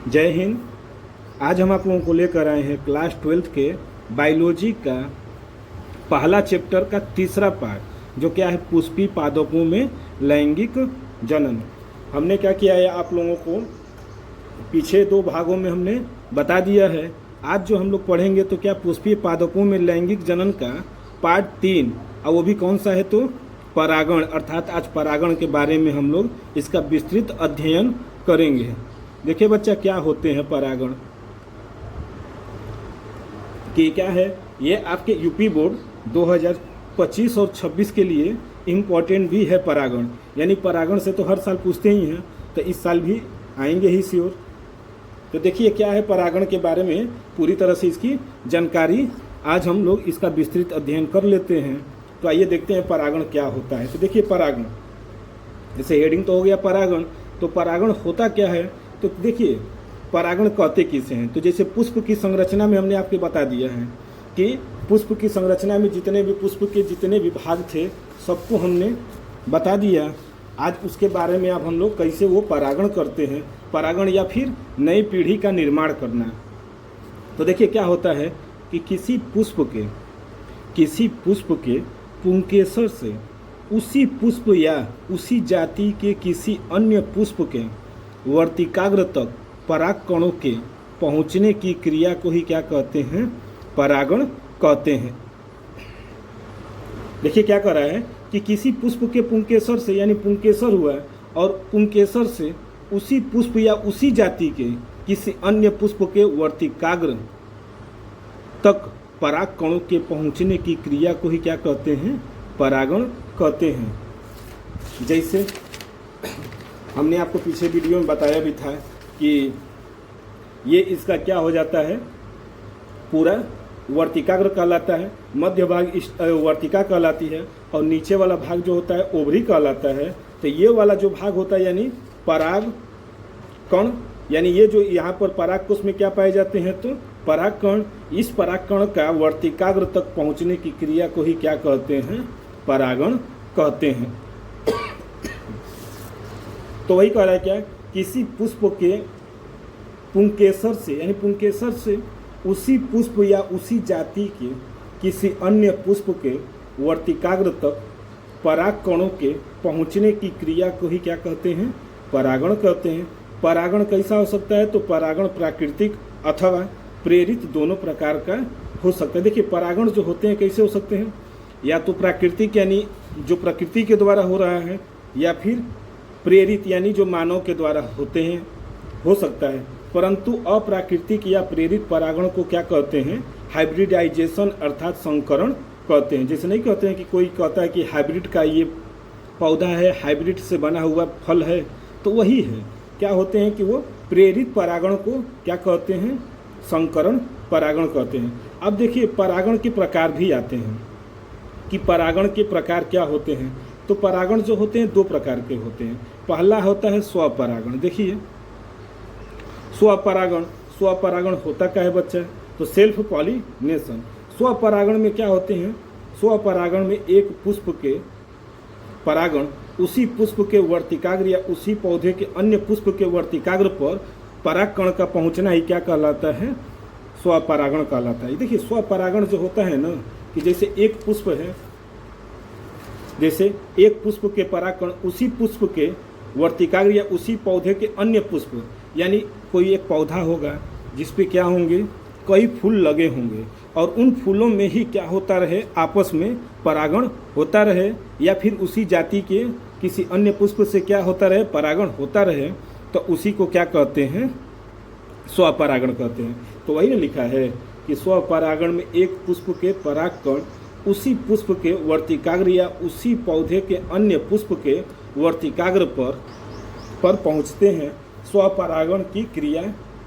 जय हिंद। आज हम आप लोगों को लेकर आए हैं क्लास 12th के बायोलॉजी का पहला चैप्टर का तीसरा पार्ट, जो क्या है पुष्पी पादपों में लैंगिक जनन। हमने क्या किया है, आप लोगों को पीछे दो भागों में हमने बता दिया है। आज जो हम लोग पढ़ेंगे तो क्या पुष्पी पादपों में लैंगिक जनन का पार्ट 3, और वो भी कौन सा है तो परागण, अर्थात आज परागण के बारे में हम लोग इसका विस्तृत अध्ययन करेंगे। देखिए बच्चा, क्या होते हैं परागण कि क्या है, ये आपके यूपी बोर्ड 2025 और 26 के लिए इम्पोर्टेंट भी है परागण। यानी परागण से तो हर साल पूछते ही हैं, तो इस साल भी आएंगे ही श्योर। तो देखिए क्या है परागण के बारे में पूरी तरह से इसकी जानकारी आज हम लोग इसका विस्तृत अध्ययन कर लेते हैं। तो आइए देखते हैं परागण क्या होता है। तो देखिए परागण, जैसे हेडिंग तो हो गया परागण, तो परागण होता क्या है। तो देखिए परागण कहते किसे हैं। तो जैसे पुष्प की संरचना में हमने आपको बता दिया है कि पुष्प की संरचना में जितने भी पुष्प के जितने भी भाग थे सबको हमने बता दिया। आज उसके बारे में अब हम लोग कैसे वो परागण करते हैं, परागण या फिर नई पीढ़ी का निर्माण करना। तो देखिए क्या होता है कि किसी पुष्प के पुंकेसर से उसी पुष्प या उसी जाति के किसी अन्य पुष्प के वर्तिकाग्र तक पराग कणों के पहुंचने की क्रिया को ही क्या कहते हैं, परागण कहते हैं। देखिए क्या कर रहा है कि किसी पुष्प के पुंकेसर से, यानी पुंकेसर हुआ और पुंकेसर से उसी पुष्प या उसी जाति के किसी अन्य पुष्प के वर्तिकाग्र तक पराग कणों के पहुंचने की क्रिया को ही क्या कहते हैं, परागण कहते हैं। जैसे हमने आपको पीछे वीडियो में बताया भी था कि ये इसका क्या हो जाता है, पूरा वर्तिकाग्र कहलाता है, मध्य भाग वर्तिका कहलाती है, और नीचे वाला भाग जो होता है ओवरी कहलाता है। तो ये वाला जो भाग होता है यानी पराग कण, यानी ये जो यहाँ पर पराग कोश में क्या पाए जाते हैं तो पराग कण, इस पराग कण का वर्तिकाग्र तक पहुँचने की क्रिया को ही क्या कहते हैं, परागण कहते हैं। तो वही कह रहा है क्या, किसी पुष्प के पुंकेसर से, यानी पुंकेसर से उसी पुष्प या उसी जाति के किसी अन्य पुष्प के वर्तिकाग्र तक पराग कणों के पहुंचने की क्रिया को ही क्या कहते हैं, परागण कहते हैं। परागण कैसा हो सकता है तो परागण प्राकृतिक अथवा प्रेरित दोनों प्रकार का हो सकता है। देखिए परागण जो होते हैं कैसे हो सकते हैं, या तो प्राकृतिक यानी जो प्रकृति के द्वारा हो रहा है, या फिर प्रेरित यानी जो मानव के द्वारा होते हैं, हो सकता है। परंतु अप्राकृतिक या प्रेरित परागण को क्या कहते हैं, हाइब्रिडाइजेशन अर्थात संकरण कहते हैं। जैसे नहीं कहते हैं कि कोई कहता है कि हाइब्रिड का ये पौधा है, हाइब्रिड से बना हुआ फल है, तो वही है। क्या होते हैं कि वो प्रेरित परागण को क्या कहते हैं, संकरण परागण कहते हैं। अब देखिए परागण के प्रकार भी आते हैं कि परागण के प्रकार क्या होते हैं। तो परागण जो होते हैं दो प्रकार के होते हैं। पहला होता है स्वपरागण। देखिए स्वपरागण होता क्या है बच्चा, तो सेल्फ पॉलिनेशन। स्वपरागण में क्या होते हैं, स्वपरागण में एक पुष्प के परागण उसी पुष्प के वर्तिकाग्र या उसी पौधे के अन्य पुष्प के वर्तिकाग्र पर पराग कण का पहुंचना ही क्या कहलाता है, स्वपरागण कहलाता है। देखिए स्वपरागण जो होता है ना, कि जैसे एक पुष्प है, जैसे एक पुष्प के परागकण उसी पुष्प के वर्तिकाग्र या उसी पौधे के अन्य पुष्प, यानी कोई एक पौधा होगा जिस पे क्या होंगे, कई फूल लगे होंगे, और उन फूलों में ही क्या होता रहे, आपस में परागण होता रहे, या फिर उसी जाति के किसी अन्य पुष्प से क्या होता रहे, परागण होता रहे, तो उसी को क्या कहते हैं, स्वपरागण कहते हैं। तो वही ने लिखा है कि स्वपरागण में एक पुष्प के परागकण उसी पुष्प के वर्तिकाग्र या उसी पौधे के अन्य पुष्प के वर्तिकाग्र पर पहुंचते हैं। स्वपरागण की क्रिया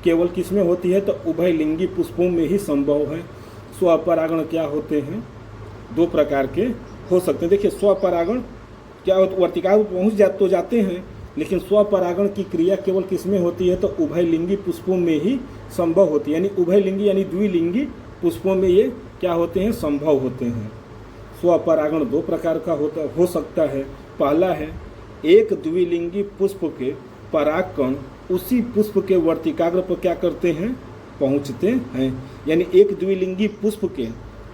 केवल किस में होती है तो उभयलिंगी पुष्पों में ही संभव है। स्वपरागण क्या होते हैं, दो प्रकार के हो सकते हैं। देखिए स्वपरागण क्या होता, वर्तिकाग्र पहुँच जाते हैं, लेकिन स्वपरागण की क्रिया केवल किस में होती है तो उभयलिंगी पुष्पों में ही संभव होती है। यानी उभयलिंगी यानी द्विलिंगी पुष्पों में ये क्या होते हैं, संभव होते हैं। स्वपरागण दो प्रकार का हो सकता है। पहला है एक द्विलिंगी पुष्प के परागकण उसी पुष्प के वर्तिकाग्र पर क्या करते हैं, पहुंचते हैं। यानी एक द्विलिंगी पुष्प के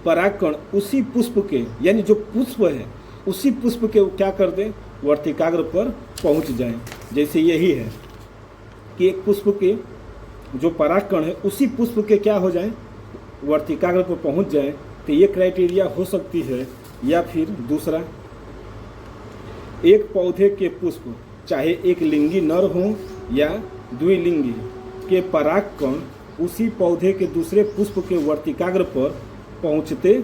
परागकण उसी पुष्प के, यानी जो पुष्प है उसी पुष्प के क्या कर दें, वर्तिकाग्र पर पहुंच जाएं। जैसे यही है कि एक पुष्प के जो परागकण है उसी पुष्प के क्या हो जाएं, वर्तिकाग्र पर पहुंच जाएं। तो ये क्राइटेरिया हो सकती है। या फिर दूसरा, एक पौधे के पुष्प चाहे एक लिंगी नर हो या द्विलिंगी के परागकण उसी पौधे के दूसरे पुष्प के वर्तिकाग्र पर पहुंचते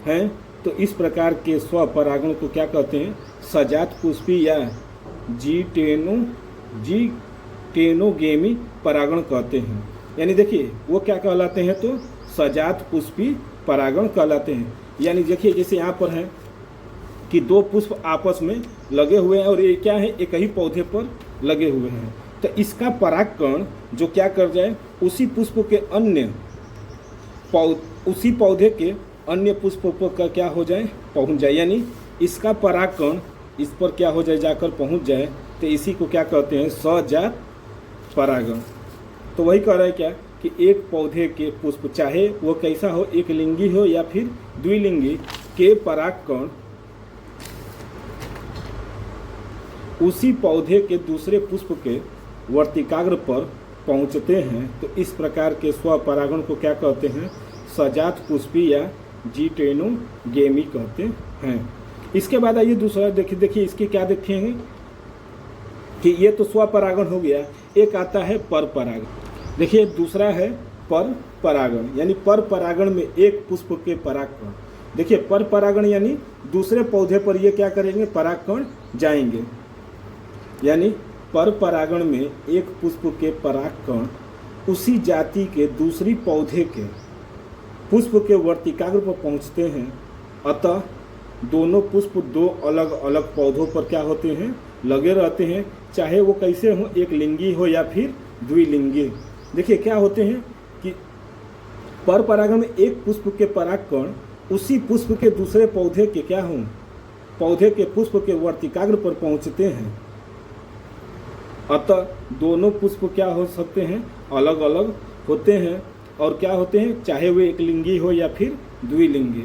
हैं। तो इस प्रकार के स्वपरागण को क्या कहते हैं, सजात पुष्पी या जीटेनोगेमी परागण कहते हैं। यानी देखिए वो क्या कहलाते हैं, तो सजात पुष्पी परागण कहलाते हैं। यानी देखिए जैसे यहाँ पर है कि दो पुष्प आपस में लगे हुए हैं और ये क्या है, एक ही पौधे पर लगे हुए हैं। तो इसका परागकण जो क्या कर जाए, उसी पुष्प के उसी पौधे के अन्य पुष्पों पर क्या हो जाए, पहुंच जाए। यानी इसका परागकण इस पर क्या हो जाए, जाकर पहुंच जाए। तो इसी को क्या कहते हैं, सजात परागण। तो वही कह रहा है क्या कि एक पौधे के पुष्प चाहे वो कैसा हो, एक लिंगी हो या फिर द्विलिंगी के परागकण उसी पौधे के दूसरे पुष्प के वर्तिकाग्र पर पहुंचते हैं। तो इस प्रकार के स्वपरागण को क्या कहते हैं, सजात पुष्पी या जीटेनोगेमी कहते हैं। इसके बाद आइए दूसरा देखिए इसकी क्या देखेंगे कि ये तो स्वपरागण हो गया। एक आता है पर परागण। देखिए दूसरा है पर परागण, यानी पर परागण में एक पुष्प के परागकण। देखिए पर परागण यानी दूसरे पौधे पर ये क्या करेंगे, परागकण जाएंगे। यानी पर परागण में एक पुष्प के परागकण उसी जाति के दूसरी पौधे के पुष्प के वर्तिकाग्र पर पहुंचते हैं। अतः दोनों पुष्प दो अलग अलग पौधों पर क्या होते हैं, लगे रहते हैं, चाहे वो कैसे हो, एक लिंगी हो या फिर द्विलिंगी। देखिए क्या होते हैं कि पर परागण में एक पुष्प के परागकण उसी पुष्प के दूसरे पौधे के क्या हों, पौधे के पुष्प के वर्तिकाग्र पर पहुंचते हैं। अतः दोनों पुष्प क्या हो सकते हैं, अलग अलग होते हैं। और क्या होते हैं, चाहे वे एक लिंगी हो या फिर द्विलिंगी।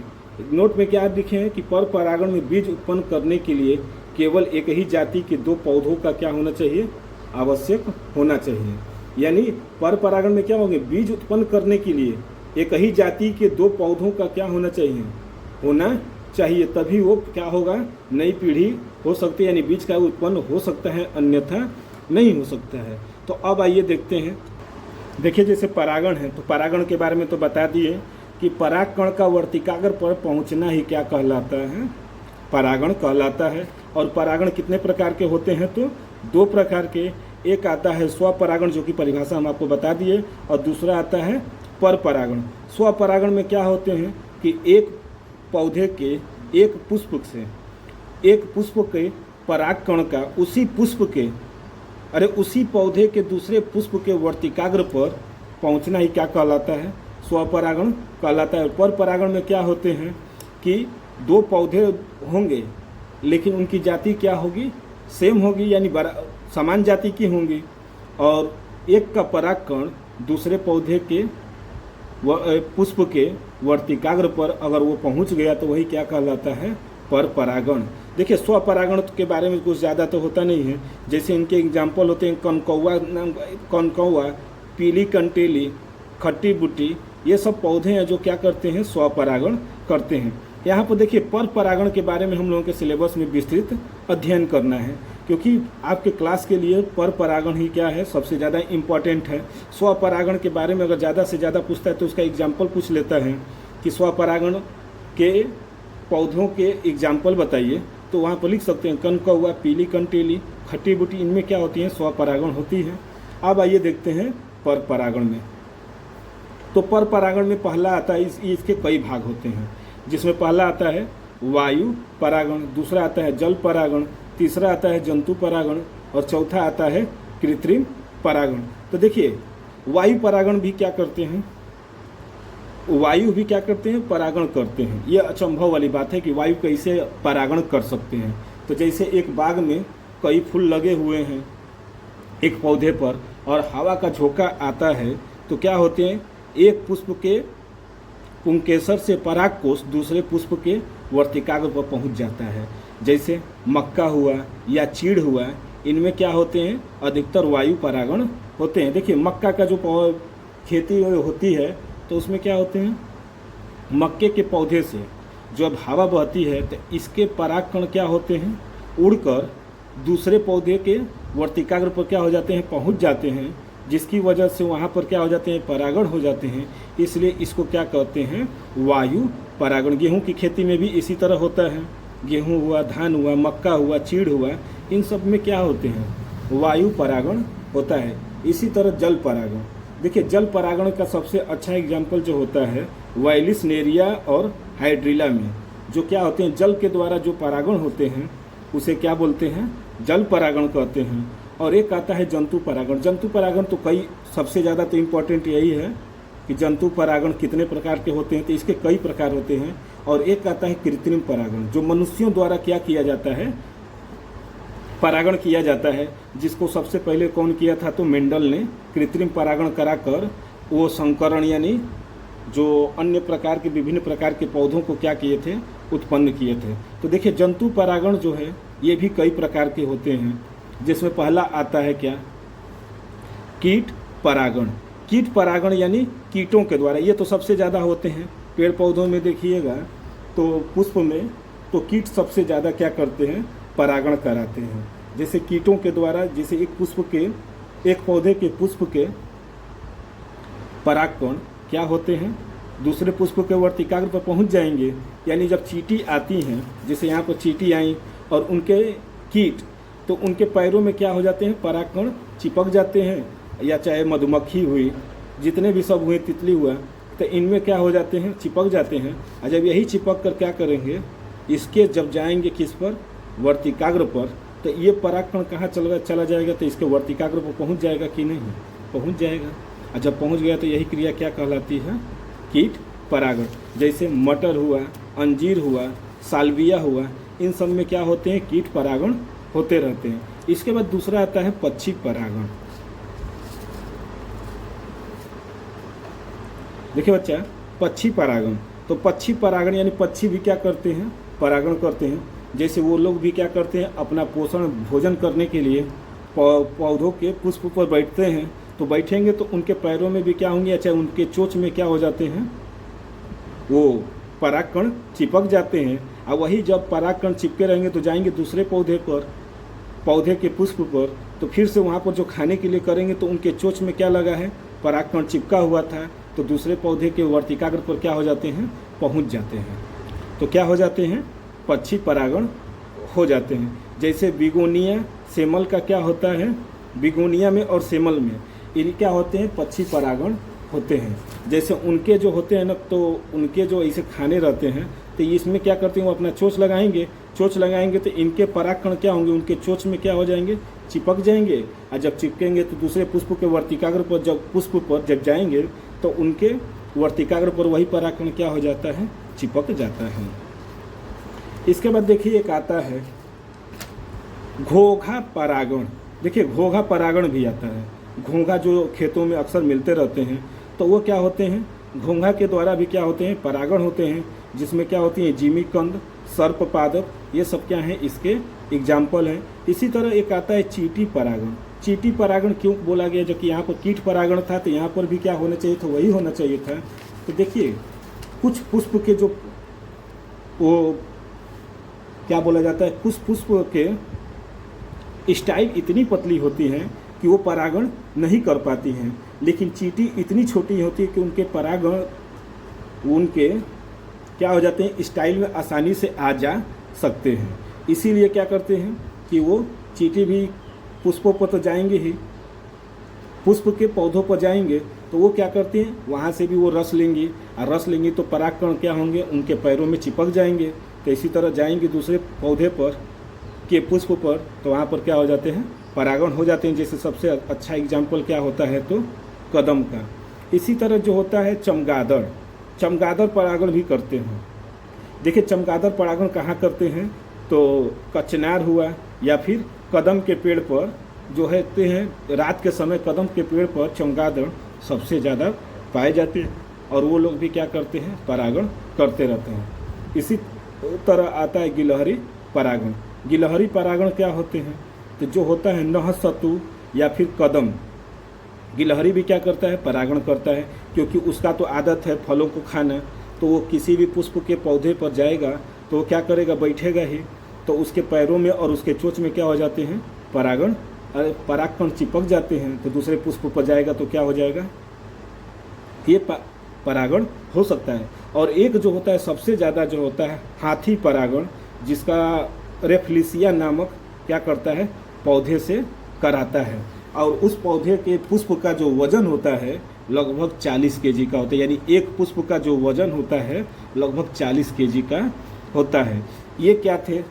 नोट में क्या लिखे हैं कि पर परागण में बीज उत्पन्न करने के लिए केवल एक ही जाति के दो पौधों का क्या होना चाहिए, आवश्यक होना चाहिए। यानी पर परागण में क्या होंगे, बीज उत्पन्न करने के लिए एक ही जाति के दो पौधों का क्या होना चाहिए, तभी वो क्या होगा, नई पीढ़ी हो सकती है, यानी बीज का उत्पन्न हो सकता है, अन्यथा नहीं हो सकता है। तो अब आइए देखते हैं। देखिए जैसे परागण है, तो परागण के बारे में तो बता दिए कि परागकण का वर्तिकाग्र पर पहुंचना ही क्या कहलाता है, परागण कहलाता है। और परागण कितने प्रकार के होते हैं, तो दो प्रकार के। एक आता है स्वपरागण, जो कि परिभाषा हम आपको बता दिए, और दूसरा आता है पर परागण। स्वपरागण में क्या होते हैं कि एक पौधे के एक पुष्प से एक पुष्प के परागकण का उसी पौधे के दूसरे पुष्प के वर्तिकाग्र पर पहुंचना ही क्या कहलाता है, स्वपरागण कहलाता है। पर परागण में क्या होते हैं कि दो पौधे होंगे लेकिन उनकी जाति क्या होगी, सेम होगी, यानी समान जाति की होंगी, और एक का परागकण दूसरे पौधे के पुष्प के वर्तिकाग्र पर अगर वो पहुंच गया तो वही क्या कहलाता है, पर परागण। देखिए स्वपरागण के बारे में कुछ ज़्यादा तो होता नहीं है। जैसे इनके एग्जाम्पल होते हैं कनकौवा, पीली कंटेली, खट्टी बुट्टी, ये सब पौधे हैं जो क्या करते हैं, स्वपरागण करते हैं। यहाँ पर देखिए पर परागण के बारे में हम लोगों के सिलेबस में विस्तृत अध्ययन करना है, क्योंकि आपके क्लास के लिए पर परागण ही क्या है, सबसे ज़्यादा इम्पॉर्टेंट है। स्वपरागण के बारे में अगर ज़्यादा से ज़्यादा पूछता है तो उसका एग्जाम्पल पूछ लेता है कि स्वपरागण के पौधों के एग्जाम्पल बताइए, तो वहाँ पर लिख सकते हैं कनकौवा, पीली कंटेली, खट्टी बुट्टी, इनमें क्या होती हैं, स्वपरागण होती है। अब आइए देखते हैं पर परागण में। तो पर परागण में पहला आता है, इसके कई भाग होते हैं, जिसमें पहला आता है वायु परागण, दूसरा आता है जल परागण, तीसरा आता है जंतु परागण, और चौथा आता है कृत्रिम परागण। तो देखिए वायु परागण भी क्या करते हैं, परागण करते हैं। यह अचंभव वाली बात है कि वायु कैसे परागण कर सकते हैं। तो जैसे एक बाग में कई फूल लगे हुए हैं एक पौधे पर, और हवा का झोंका आता है तो क्या होते हैं, एक पुष्प के पुंकेसर से परागकोश दूसरे पुष्प के वर्तिकाग्र पर पहुंच जाता है। जैसे मक्का हुआ या चीड़ हुआ, इनमें क्या होते हैं, अधिकतर वायु परागण होते हैं। देखिए मक्का का जो खेती होती है तो उसमें क्या होते हैं, मक्के के पौधे से जब हवा बहती है तो इसके परागकण क्या होते हैं, उड़कर दूसरे पौधे के वर्तिकाग्र पर क्या हो जाते हैं, पहुंच जाते हैं, जिसकी वजह से वहाँ पर क्या हो जाते हैं, परागण हो जाते हैं। इसलिए इसको क्या कहते हैं, वायु परागण। गेहूं की खेती में भी इसी तरह होता है। गेहूं हुआ, धान हुआ, मक्का हुआ, चीड़ हुआ, इन सब में क्या होते हैं, वायु परागण होता है। इसी तरह जल परागण, देखिए जल परागण का सबसे अच्छा एग्जाम्पल जो होता है वाइलिस नेरिया और हाइड्रिला में, जो क्या होते हैं, जल के द्वारा जो परागण होते हैं उसे क्या बोलते हैं, जल परागण कहते हैं। और एक आता है जंतु परागण। जंतु परागण तो कई, सबसे ज़्यादा तो इम्पोर्टेंट यही है कि जंतु परागण कितने प्रकार के होते हैं, तो इसके कई प्रकार होते हैं। और एक आता है कृत्रिम परागण, जो मनुष्यों द्वारा क्या किया जाता है, परागण किया जाता है, जिसको सबसे पहले कौन किया था, तो मेंडल ने कृत्रिम परागण कराकर वो संकरण यानी जो अन्य प्रकार के विभिन्न प्रकार के पौधों को क्या किए थे, उत्पन्न किए थे। तो देखिए जंतु परागण जो है ये भी कई प्रकार के होते हैं, जिसमें पहला आता है क्या, कीट परागण। कीट परागण यानी कीटों के द्वारा, ये तो सबसे ज़्यादा होते हैं पेड़ पौधों में। देखिएगा तो पुष्प में तो कीट सबसे ज़्यादा क्या करते हैं, परागण कराते हैं। जैसे कीटों के द्वारा, जैसे एक पुष्प के, एक पौधे के पुष्प के परागकण क्या होते हैं, दूसरे पुष्प के वर्तिकाग्र पर पहुंच जाएंगे। यानी जब चींटी आती हैं, जैसे यहाँ पर चींटी आई और उनके कीट, तो उनके पैरों में क्या हो जाते हैं, परागकण चिपक जाते हैं। या चाहे मधुमक्खी हुई, जितने भी सब हुए, तितली हुआ, तो इनमें क्या हो जाते हैं, चिपक जाते हैं। और जब यही चिपक कर क्या करेंगे, इसके जब जाएंगे किस पर, वर्तिकाग्र पर, तो ये परागकण कहाँ चला जाएगा, तो इसके वर्तिकाग्र पर पहुँच जाएगा कि नहीं, पहुँच जाएगा। और जब पहुँच गया तो यही क्रिया क्या कहलाती है, कीट परागण। जैसे मटर हुआ, अंजीर हुआ, साल्विया हुआ, इन सब में क्या होते हैं, कीट परागण होते रहते हैं। इसके बाद दूसरा आता है पक्षी परागण। देखिए बच्चा, पक्षी परागण, तो पक्षी परागण यानी पक्षी भी क्या करते हैं, परागण करते हैं। जैसे वो लोग भी क्या करते हैं, अपना पोषण भोजन करने के लिए पौधों के पुष्प पर बैठते हैं, तो बैठेंगे तो उनके पैरों में भी क्या होंगे, अच्छा उनके चोंच में क्या हो जाते हैं, वो परागकण चिपक जाते हैं। और वही जब परागकण चिपके रहेंगे तो जाएंगे दूसरे पौधे पर, पौधे के पुष्प पर, तो फिर से वहाँ पर जो खाने के लिए करेंगे तो उनके चोंच में क्या लगा है, परागकण चिपका हुआ था, तो दूसरे पौधे के वर्तिकाग्र पर क्या हो जाते हैं, पहुँच जाते हैं। तो क्या हो जाते हैं, पक्षी परागण हो जाते हैं। जैसे बिगोनिया सेमल का क्या होता है, बिगोनिया में और सेमल में ये क्या होते हैं, पक्षी परागण होते हैं। जैसे उनके जो होते हैं ना, तो उनके जो ऐसे खाने रहते हैं, तो इसमें क्या करते हैं, वो अपना चोंच लगाएंगे, चोंच लगाएंगे तो इनके परागकण क्या होंगे, उनके चोंच में क्या हो जाएंगे, चिपक जाएंगे। और जब चिपकेंगे तो दूसरे पुष्प के वर्तिकाग्र पर, जब पुष्प पर जब जाएंगे तो उनके वर्तिकाग्र पर वही परागकण क्या हो जाता है, चिपक जाता है। इसके बाद देखिए एक आता है घोंघा परागण। देखिए घोंघा परागण भी आता है। घोंघा जो खेतों में अक्सर मिलते रहते हैं, तो वो क्या होते हैं, घोंघा के द्वारा भी क्या होते हैं, परागण होते हैं, जिसमें क्या होती हैं, जिमीकंद, सर्पपादप, ये सब क्या हैं, इसके एग्जाम्पल हैं। इसी तरह एक आता है चींटी परागण। चींटी परागण क्यों बोला गया, जबकि यहाँ पर कीट परागण था, तो यहाँ पर भी क्या होना चाहिए था, वही होना चाहिए था। तो देखिए कुछ पुष्प के जो वो क्या बोला जाता है, कुछ पुष्प के स्टाइल इतनी पतली होती हैं कि वो परागण नहीं कर पाती हैं, लेकिन चींटी इतनी छोटी होती है कि उनके परागण उनके क्या हो जाते हैं, स्टाइल में आसानी से आ जा सकते हैं। इसीलिए क्या करते हैं कि वो चींटी भी पुष्पों पर तो जाएंगे ही, पुष्प के पौधों पर जाएंगे, तो वो क्या करते हैं, वहाँ से भी वो रस लेंगी, और रस लेंगी तो परागकण क्या होंगे, उनके पैरों में चिपक जाएंगे। तो इसी तरह जाएंगे दूसरे पौधे पर के पुष्प पर, तो वहाँ पर क्या हो जाते हैं, परागण हो जाते हैं। जैसे सबसे अच्छा एग्जाम्पल क्या होता है, तो कदम का। इसी तरह जो होता है चमगादड़, चमगादड़ परागण भी करते हैं। देखिए चमगादड़ परागण कहाँ करते हैं, तो कचनार हुआ या फिर कदम के पेड़ पर जो होते हैं रात के समय कदम के पेड़ पर चमगादड़ सबसे ज़्यादा पाए जाते हैं और वो लोग भी क्या करते हैं, परागण करते रहते हैं। इसी तरह आता है गिलहरी परागण। गिलहरी परागण क्या होते हैं, तो जो होता है नहसतु या फिर कदम, गिलहरी भी क्या करता है, परागण करता है, क्योंकि उसका तो आदत है फलों को खाना। तो वो किसी भी पुष्प के पौधे पर जाएगा तो वो क्या करेगा, बैठेगा ही, तो उसके पैरों में और उसके चोंच में क्या हो जाते हैं, परागकण चिपक जाते हैं। तो दूसरे पुष्प पर जाएगा तो क्या हो जाएगा, ये परागण हो सकता है। और एक जो होता है सबसे ज़्यादा जो होता है हाथी परागण, जिसका रेफ्लिसिया नामक क्या करता है, पौधे से कराता है। और उस पौधे के पुष्प का जो वजन होता है लगभग 40 केजी का होता है, यानी एक पुष्प का जो वजन होता है लगभग 40 केजी का होता है। ये क्या थे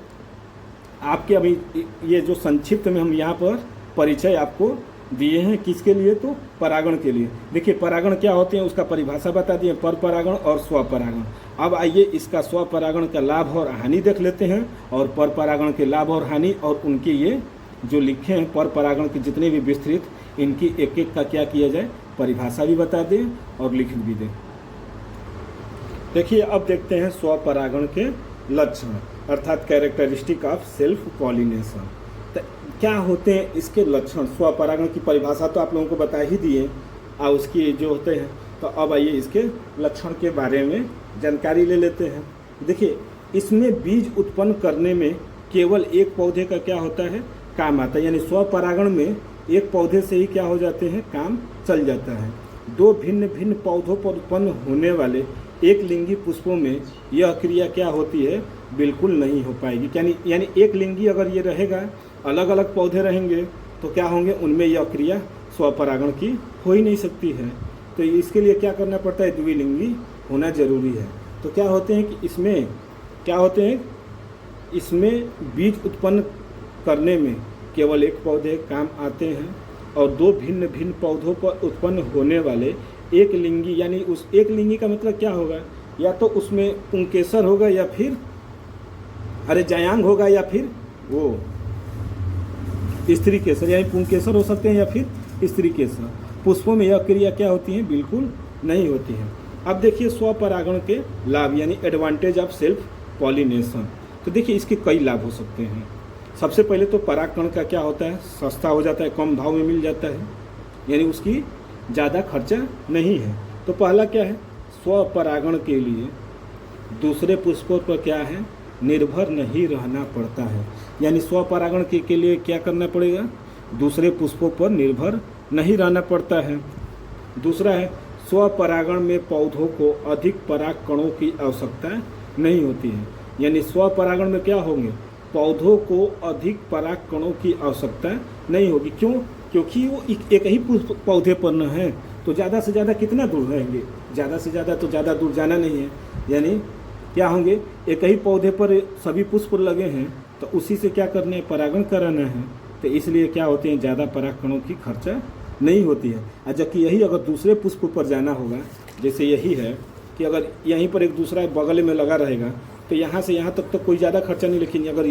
आपके, अभी ये जो संक्षिप्त में हम यहाँ पर परिचय आपको दिए हैं, किसके लिए, तो परागण के लिए। देखिए परागण क्या होते हैं उसका परिभाषा बता दिए, पर परागण और स्वपरागण। अब आइए इसका स्वपरागण का लाभ और हानि देख लेते हैं, और पर परागण के लाभ और हानि, और उनके ये जो लिखे हैं पर परागण के जितने भी विस्तृत, इनकी एक एक का क्या किया जाए, परिभाषा भी बता दें और लिख भी दें। देखिए अब देखते हैं स्वपरागण के लक्षण, अर्थात कैरेक्टरिस्टिक ऑफ सेल्फ पॉलिनेशन। तो क्या होते हैं इसके लक्षण, स्वपरागण की परिभाषा तो आप लोगों को बता ही दिए, और उसकी जो होते हैं। तो अब आइए इसके लक्षण के बारे में जानकारी ले लेते हैं। देखिए इसमें बीज उत्पन्न करने में केवल एक पौधे का क्या होता है, काम आता है, यानी स्वपरागण में एक पौधे से ही क्या हो जाते हैं, काम चल जाता है। दो भिन्न भिन्न पौधों पर उत्पन्न होने वाले एक लिंगी पुष्पों में यह क्रिया क्या होती है, बिल्कुल नहीं हो पाएगी। यानी एक लिंगी अगर ये रहेगा, अलग अलग पौधे रहेंगे तो क्या होंगे, उनमें यह क्रिया स्वपरागण की हो ही नहीं सकती है। तो इसके लिए क्या करना पड़ता है, द्विलिंगी होना जरूरी है। तो क्या होते हैं कि इसमें क्या होते हैं, इसमें बीज उत्पन्न करने में केवल एक पौधे काम आते हैं, और दो भिन्न भिन्न पौधों पर उत्पन्न होने वाले एक लिंगी, यानी उस एक लिंगी का मतलब क्या होगा, या तो उसमें पुंकेसर होगा या फिर जायांग होगा, या फिर वो स्त्री केसर, यानी पुंकेसर हो सकते हैं या फिर स्त्री केसर। पुष्पों में यह क्रिया क्या होती है, बिल्कुल नहीं होती है। अब देखिए स्वपरागण के लाभ, यानी एडवांटेज ऑफ सेल्फ पॉलिनेशन। तो देखिए इसके कई लाभ हो सकते हैं। सबसे पहले तो परागकण का क्या होता है, सस्ता हो जाता है, कम भाव में मिल जाता है, यानी उसकी ज़्यादा खर्चा नहीं है। तो पहला क्या है, स्वपरागण के लिए दूसरे पुष्पों पर क्या है, निर्भर नहीं रहना पड़ता है। यानी स्वपरागण के लिए क्या करना पड़ेगा, दूसरे पुष्पों पर निर्भर नहीं रहना पड़ता है। दूसरा है स्वपरागण में पौधों को अधिक परागकणों की आवश्यकता नहीं होती है। यानी स्वपरागण में क्या होंगे, पौधों को अधिक परागकणों की आवश्यकता नहीं होगी। क्यों, क्योंकि वो एक ही पौधे पर न है, तो ज़्यादा से ज़्यादा कितना दूर रहेंगे, ज़्यादा से ज़्यादा तो ज़्यादा दूर जाना नहीं है। यानी क्या होंगे, एक ही पौधे पर सभी पुष्प लगे हैं, तो उसी से क्या करना है, परागण कराना है। तो इसलिए क्या होते हैं, ज़्यादा परागकणों की खर्चा नहीं होती है। और जबकि यही अगर दूसरे पुष्प पर जाना होगा, जैसे यही है कि अगर यहीं पर एक दूसरा बगल में लगा रहेगा, तो यहाँ से यहाँ तक तो कोई ज़्यादा खर्चा नहीं, लेकिन अगर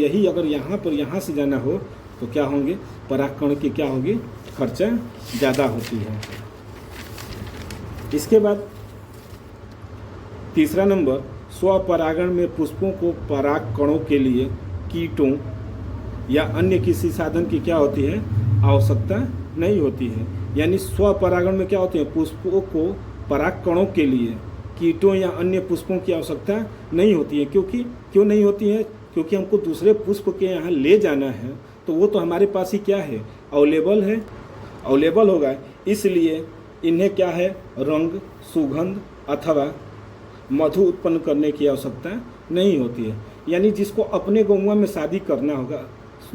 यहाँ पर यहाँ से जाना हो तो क्या होंगे, परागकण की क्या होगी, खर्चा ज़्यादा होती है। इसके बाद तीसरा नंबर, स्वपरागण में पुष्पों को परागकणों के लिए कीटों या अन्य किसी साधन की क्या होती है, आवश्यकता नहीं होती है। यानी स्वपरागण में क्या होते हैं, पुष्पों को परागकणों के लिए कीटों या अन्य पुष्पों की आवश्यकता नहीं होती है। क्यों नहीं होती है, क्योंकि हमको दूसरे पुष्प के यहाँ ले जाना है, तो वो तो हमारे पास ही क्या है, अवेलेबल होगा। इसलिए इन्हें क्या है, रंग, सुगंध अथवा मधु उत्पन्न करने की आवश्यकता नहीं होती है। यानी जिसको अपने गौवा में शादी करना होगा,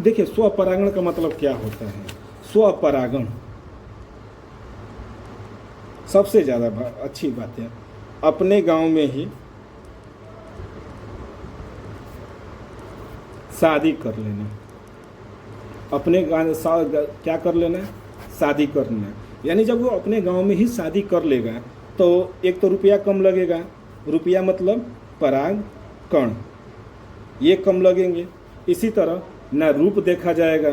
देखिए स्वपरागण का मतलब क्या होता है, स्वपरागण सबसे ज़्यादा अच्छी बात है, अपने गांव में ही शादी कर लेना, अपने गांव क्या कर लेना, शादी कर लेना। यानी जब वो अपने गांव में ही शादी कर लेगा तो एक तो रुपया कम लगेगा, रुपया मतलब परागकण ये कम लगेंगे। इसी तरह न रूप देखा जाएगा,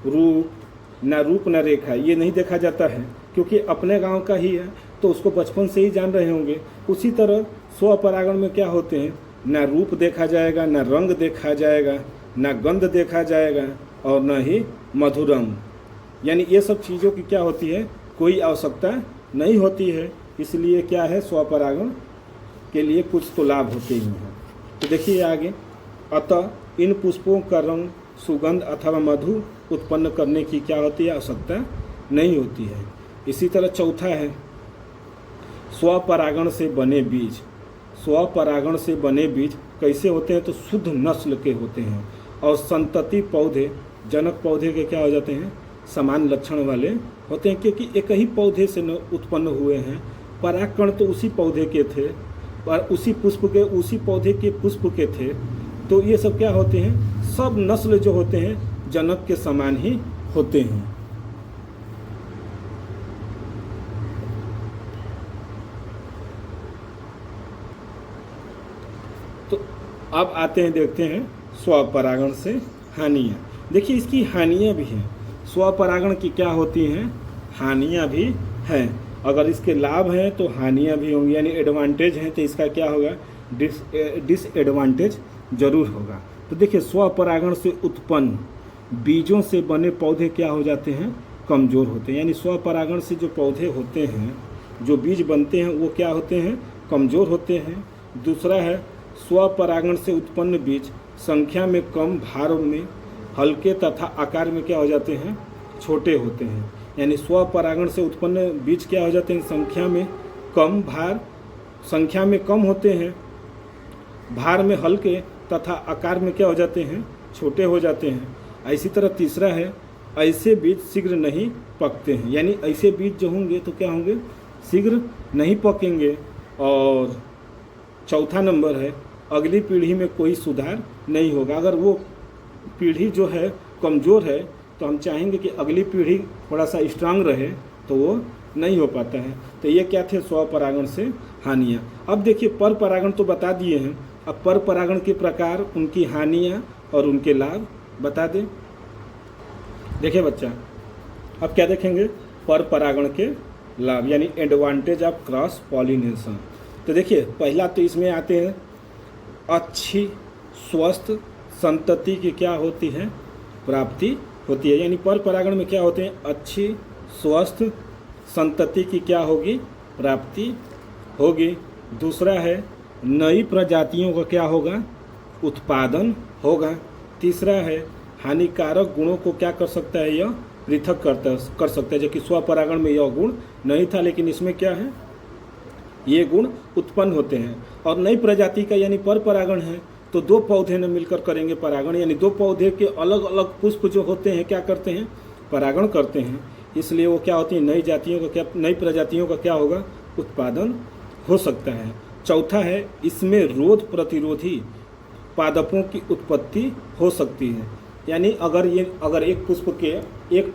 रूप ना रूप ना रेखा, ये नहीं देखा जाता है, क्योंकि अपने गांव का ही है तो उसको बचपन से ही जान रहे होंगे। उसी तरह स्वपरागण में क्या होते हैं, ना रूप देखा जाएगा, ना रंग देखा जाएगा, ना गंध देखा जाएगा और न ही मधुरम, यानी ये सब चीज़ों की क्या होती है, कोई आवश्यकता नहीं होती है। इसलिए क्या है, स्वपरागण के लिए कुछ तो लाभ होते ही हैं। तो देखिए आगे, अतः इन पुष्पों का रंग, सुगंध अथवा मधु उत्पन्न करने की क्या होती है, आवश्यकता नहीं होती है। इसी तरह चौथा है, स्वपरागण से बने बीज। स्वपरागण से बने बीज कैसे होते हैं, तो शुद्ध नस्ल के होते हैं और संतति पौधे जनक पौधे के क्या हो जाते हैं, समान लक्षण वाले होते हैं, क्योंकि एक ही पौधे से उत्पन्न हुए हैं। परागकण तो उसी पौधे के थे और उसी पौधे के पुष्प के थे। तो ये सब क्या होते हैं, सब नस्ल जो होते हैं जनक के समान ही होते हैं। तो अब आते हैं, देखते हैं स्वपरागण से हानियाँ। देखिए इसकी हानियाँ भी हैं, स्वपरागण की क्या होती हैं, हानियाँ भी हैं। अगर इसके लाभ हैं तो हानियाँ भी होंगी, यानी एडवांटेज हैं तो इसका क्या होगा, डिसएडवांटेज जरूर होगा। तो देखिए स्वपरागण से उत्पन्न बीजों से बने पौधे क्या हो जाते हैं, कमज़ोर होते हैं। यानी स्वपरागण से जो पौधे होते हैं, जो बीज बनते हैं, वो क्या होते हैं, कमज़ोर होते हैं। दूसरा है, स्वपरागण से उत्पन्न बीज संख्या में कम, भार में हल्के तथा आकार में क्या हो जाते हैं, छोटे होते हैं। यानी स्वपरागण से उत्पन्न बीज क्या हो जाते हैं, संख्या में कम होते हैं, भार में हल्के तथा आकार में क्या हो जाते हैं, छोटे हो जाते हैं। इसी तरह तीसरा है, ऐसे बीज शीघ्र नहीं पकते हैं। यानी ऐसे बीज जो होंगे तो क्या होंगे, शीघ्र नहीं पकेंगे। और चौथा नंबर है, अगली पीढ़ी में कोई सुधार नहीं होगा। अगर वो पीढ़ी जो है कमज़ोर है तो हम चाहेंगे कि अगली पीढ़ी थोड़ा सा स्ट्रांग रहे, तो वो नहीं हो पाता है। तो ये क्या थे, स्वपरागण से हानियाँ। अब देखिए पर परागण तो बता दिए हैं, अब पर परागण के प्रकार, उनकी हानियाँ और उनके लाभ बता दें। देखिए बच्चा, अब क्या देखेंगे, पर परागण के लाभ, यानी एडवांटेज ऑफ क्रॉस पॉलिनेशन। तो देखिए पहला तो इसमें आते हैं, अच्छी स्वस्थ संतति की क्या होती है, प्राप्ति होती है। यानी पर परागण में क्या होते हैं, अच्छी स्वस्थ संतति की क्या होगी, प्राप्ति होगी। दूसरा है, नई प्रजातियों का क्या होगा, उत्पादन होगा। तीसरा है, हानिकारक गुणों को क्या कर सकता है, यह पृथक कर सकता है, जो कि स्वपरागण में यह गुण नहीं था, लेकिन इसमें क्या है, ये गुण उत्पन्न होते हैं। और नई प्रजाति का यानी पर परागण है तो दो पौधे न मिलकर करेंगे परागण, यानी दो पौधे के अलग अलग पुष्प जो होते हैं क्या करते हैं, परागण करते हैं। इसलिए वो क्या होती है, नई प्रजातियों का क्या होगा, उत्पादन हो सकता है। चौथा है, इसमें रोग प्रतिरोधी पादपों की उत्पत्ति हो सकती है। यानी अगर एक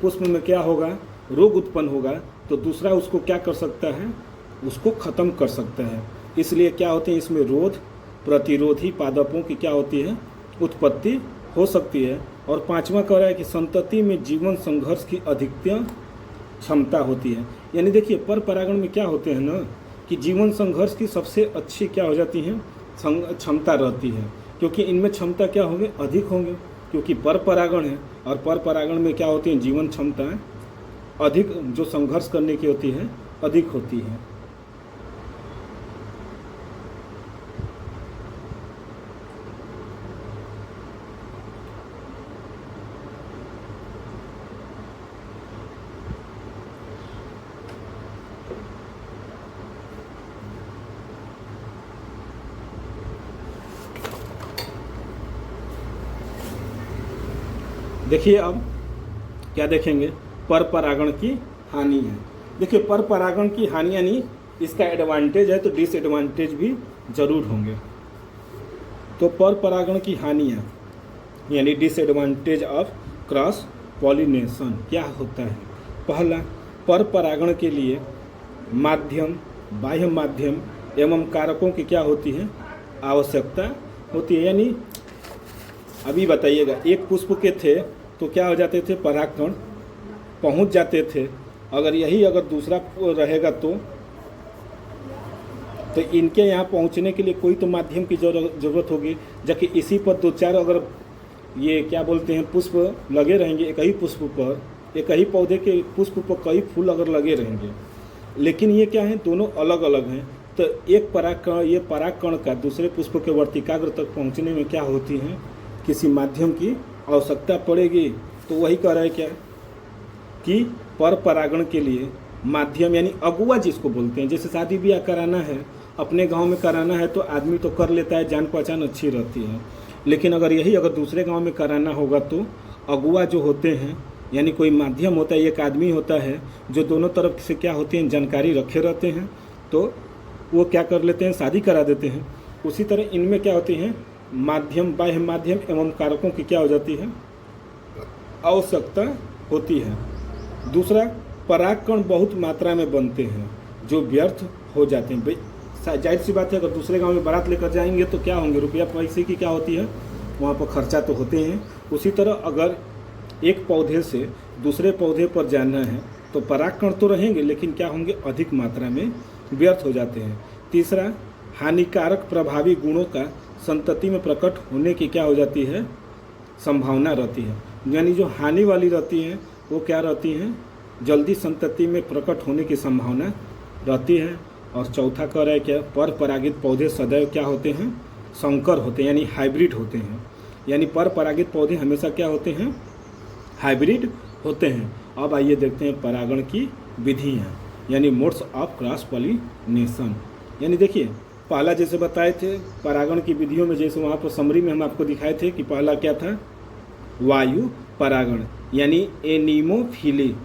पुष्प में क्या होगा, रोग उत्पन्न होगा, तो दूसरा उसको क्या कर सकता है, उसको खत्म कर सकता है। इसलिए क्या होते हैं, इसमें रोग प्रतिरोधी पादपों की क्या होती है, उत्पत्ति हो सकती है। और पांचवा कह रहा है कि संतति में जीवन संघर्ष की अधिकतम क्षमता होती है। यानी देखिए पर परागण में क्या होते हैं ना, कि जीवन संघर्ष की सबसे अच्छी क्या हो जाती है, क्षमता रहती है, क्योंकि इनमें क्षमता क्या होंगे, अधिक होंगे, क्योंकि पर परागण है। और पर परागण में क्या होती है, जीवन क्षमता अधिक, जो संघर्ष करने की होती है, अधिक होती है। देखिए अब क्या देखेंगे, पर परागण की हानि है। देखिए पर परागण की हानि यानी इसका एडवांटेज है तो डिसएडवांटेज भी जरूर होंगे। तो पर परागण की हानियाँ यानी डिसएडवांटेज ऑफ क्रॉस पॉलिनेशन क्या होता है। पहला, पर परागण के लिए माध्यम, बाह्य माध्यम एवं कारकों की क्या होती है, आवश्यकता होती है। यानी अभी बताइएगा, एक पुष्प के थे तो क्या हो जाते थे, परागकण पहुंच जाते थे, अगर दूसरा रहेगा तो इनके यहाँ पहुँचने के लिए कोई तो माध्यम की ज़रूरत होगी, जबकि इसी पर 2-4 अगर ये क्या बोलते हैं पुष्प लगे रहेंगे, एक ही पुष्प पर, एक ही पौधे के पुष्प पर कई फूल अगर लगे रहेंगे, लेकिन ये क्या है, दोनों अलग अलग हैं। तो एक परागकण का दूसरे पुष्प के वर्तिकाग्र तक पहुँचने में क्या होती है, किसी माध्यम की आवश्यकता पड़ेगी। तो वही कह रहा है क्या कि पर परागण के लिए माध्यम यानी अगुआ जिसको बोलते हैं, जैसे शादी ब्याह कराना है, अपने गांव में कराना है तो आदमी तो कर लेता है, जान पहचान अच्छी रहती है, लेकिन अगर दूसरे गांव में कराना होगा तो अगुआ जो होते हैं यानी कोई माध्यम होता है, एक आदमी होता है जो दोनों तरफ से क्या होती हैं जानकारी रखे रहते हैं, तो वो क्या कर लेते हैं, शादी करा देते हैं। उसी तरह इनमें क्या होती हैं, माध्यम, बाह्य माध्यम एवं कारकों की क्या हो जाती है, आवश्यकता होती है। दूसरा, परागकण बहुत मात्रा में बनते हैं जो व्यर्थ हो जाते हैं। जाहिर सी बात है, अगर दूसरे गांव में बारात लेकर जाएंगे तो क्या होंगे, रुपया पैसे की क्या होती है, वहाँ पर खर्चा तो होते हैं। उसी तरह अगर एक पौधे से दूसरे पौधे पर जाना है तो परागकण तो रहेंगे, लेकिन क्या होंगे, अधिक मात्रा में व्यर्थ हो जाते हैं। तीसरा, हानिकारक प्रभावी गुणों का संतति में प्रकट होने की क्या हो जाती है, संभावना रहती है, यानी जो हानि वाली रहती हैं वो क्या रहती हैं, जल्दी संतति में प्रकट होने की संभावना रहती है। और चौथा कह रहा है क्या, पर परागित पौधे सदैव क्या होते हैं, संकर होते हैं, यानी हाइब्रिड होते हैं। यानी पर परागित पौधे हमेशा क्या होते हैं, हाइब्रिड होते हैं। अब आइए देखते हैं परागण की विधियाँ, यानी मोड्स ऑफ क्रॉस पॉलिनेशन। यानी देखिए, पहला जैसे बताए थे परागण की विधियों में, जैसे वहाँ पर समरी में हम आपको दिखाए थे कि पहला क्या था, वायु परागण यानी एनीमोफिली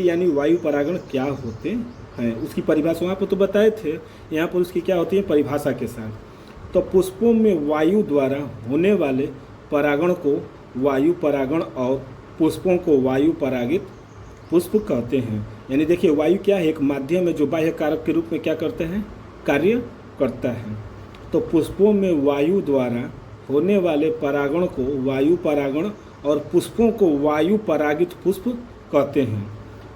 यानी वायु परागण क्या होते हैं, उसकी परिभाषा वहाँ पर तो बताए थे, यहाँ पर उसकी क्या होती है परिभाषा के साथ। तो पुष्पों में वायु द्वारा होने वाले परागण को वायु परागण और पुष्पों को वायु परागित पुष्प कहते हैं। यानी देखिए, वायु क्या है, एक माध्यम है जो बाह्य कारक के रूप में क्या करते हैं, कार्य करता है। तो पुष्पों में वायु द्वारा होने वाले परागण को वायु परागण और पुष्पों को वायु परागित पुष्प कहते हैं।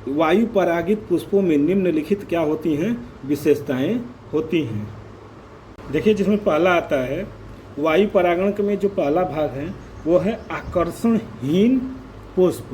वायु परागित पुष्पों में निम्नलिखित क्या होती हैं, विशेषताएं होती हैं। देखिए, जिसमें पहला आता है वायु परागण में जो पहला भाग है वो है आकर्षणहीन पुष्प।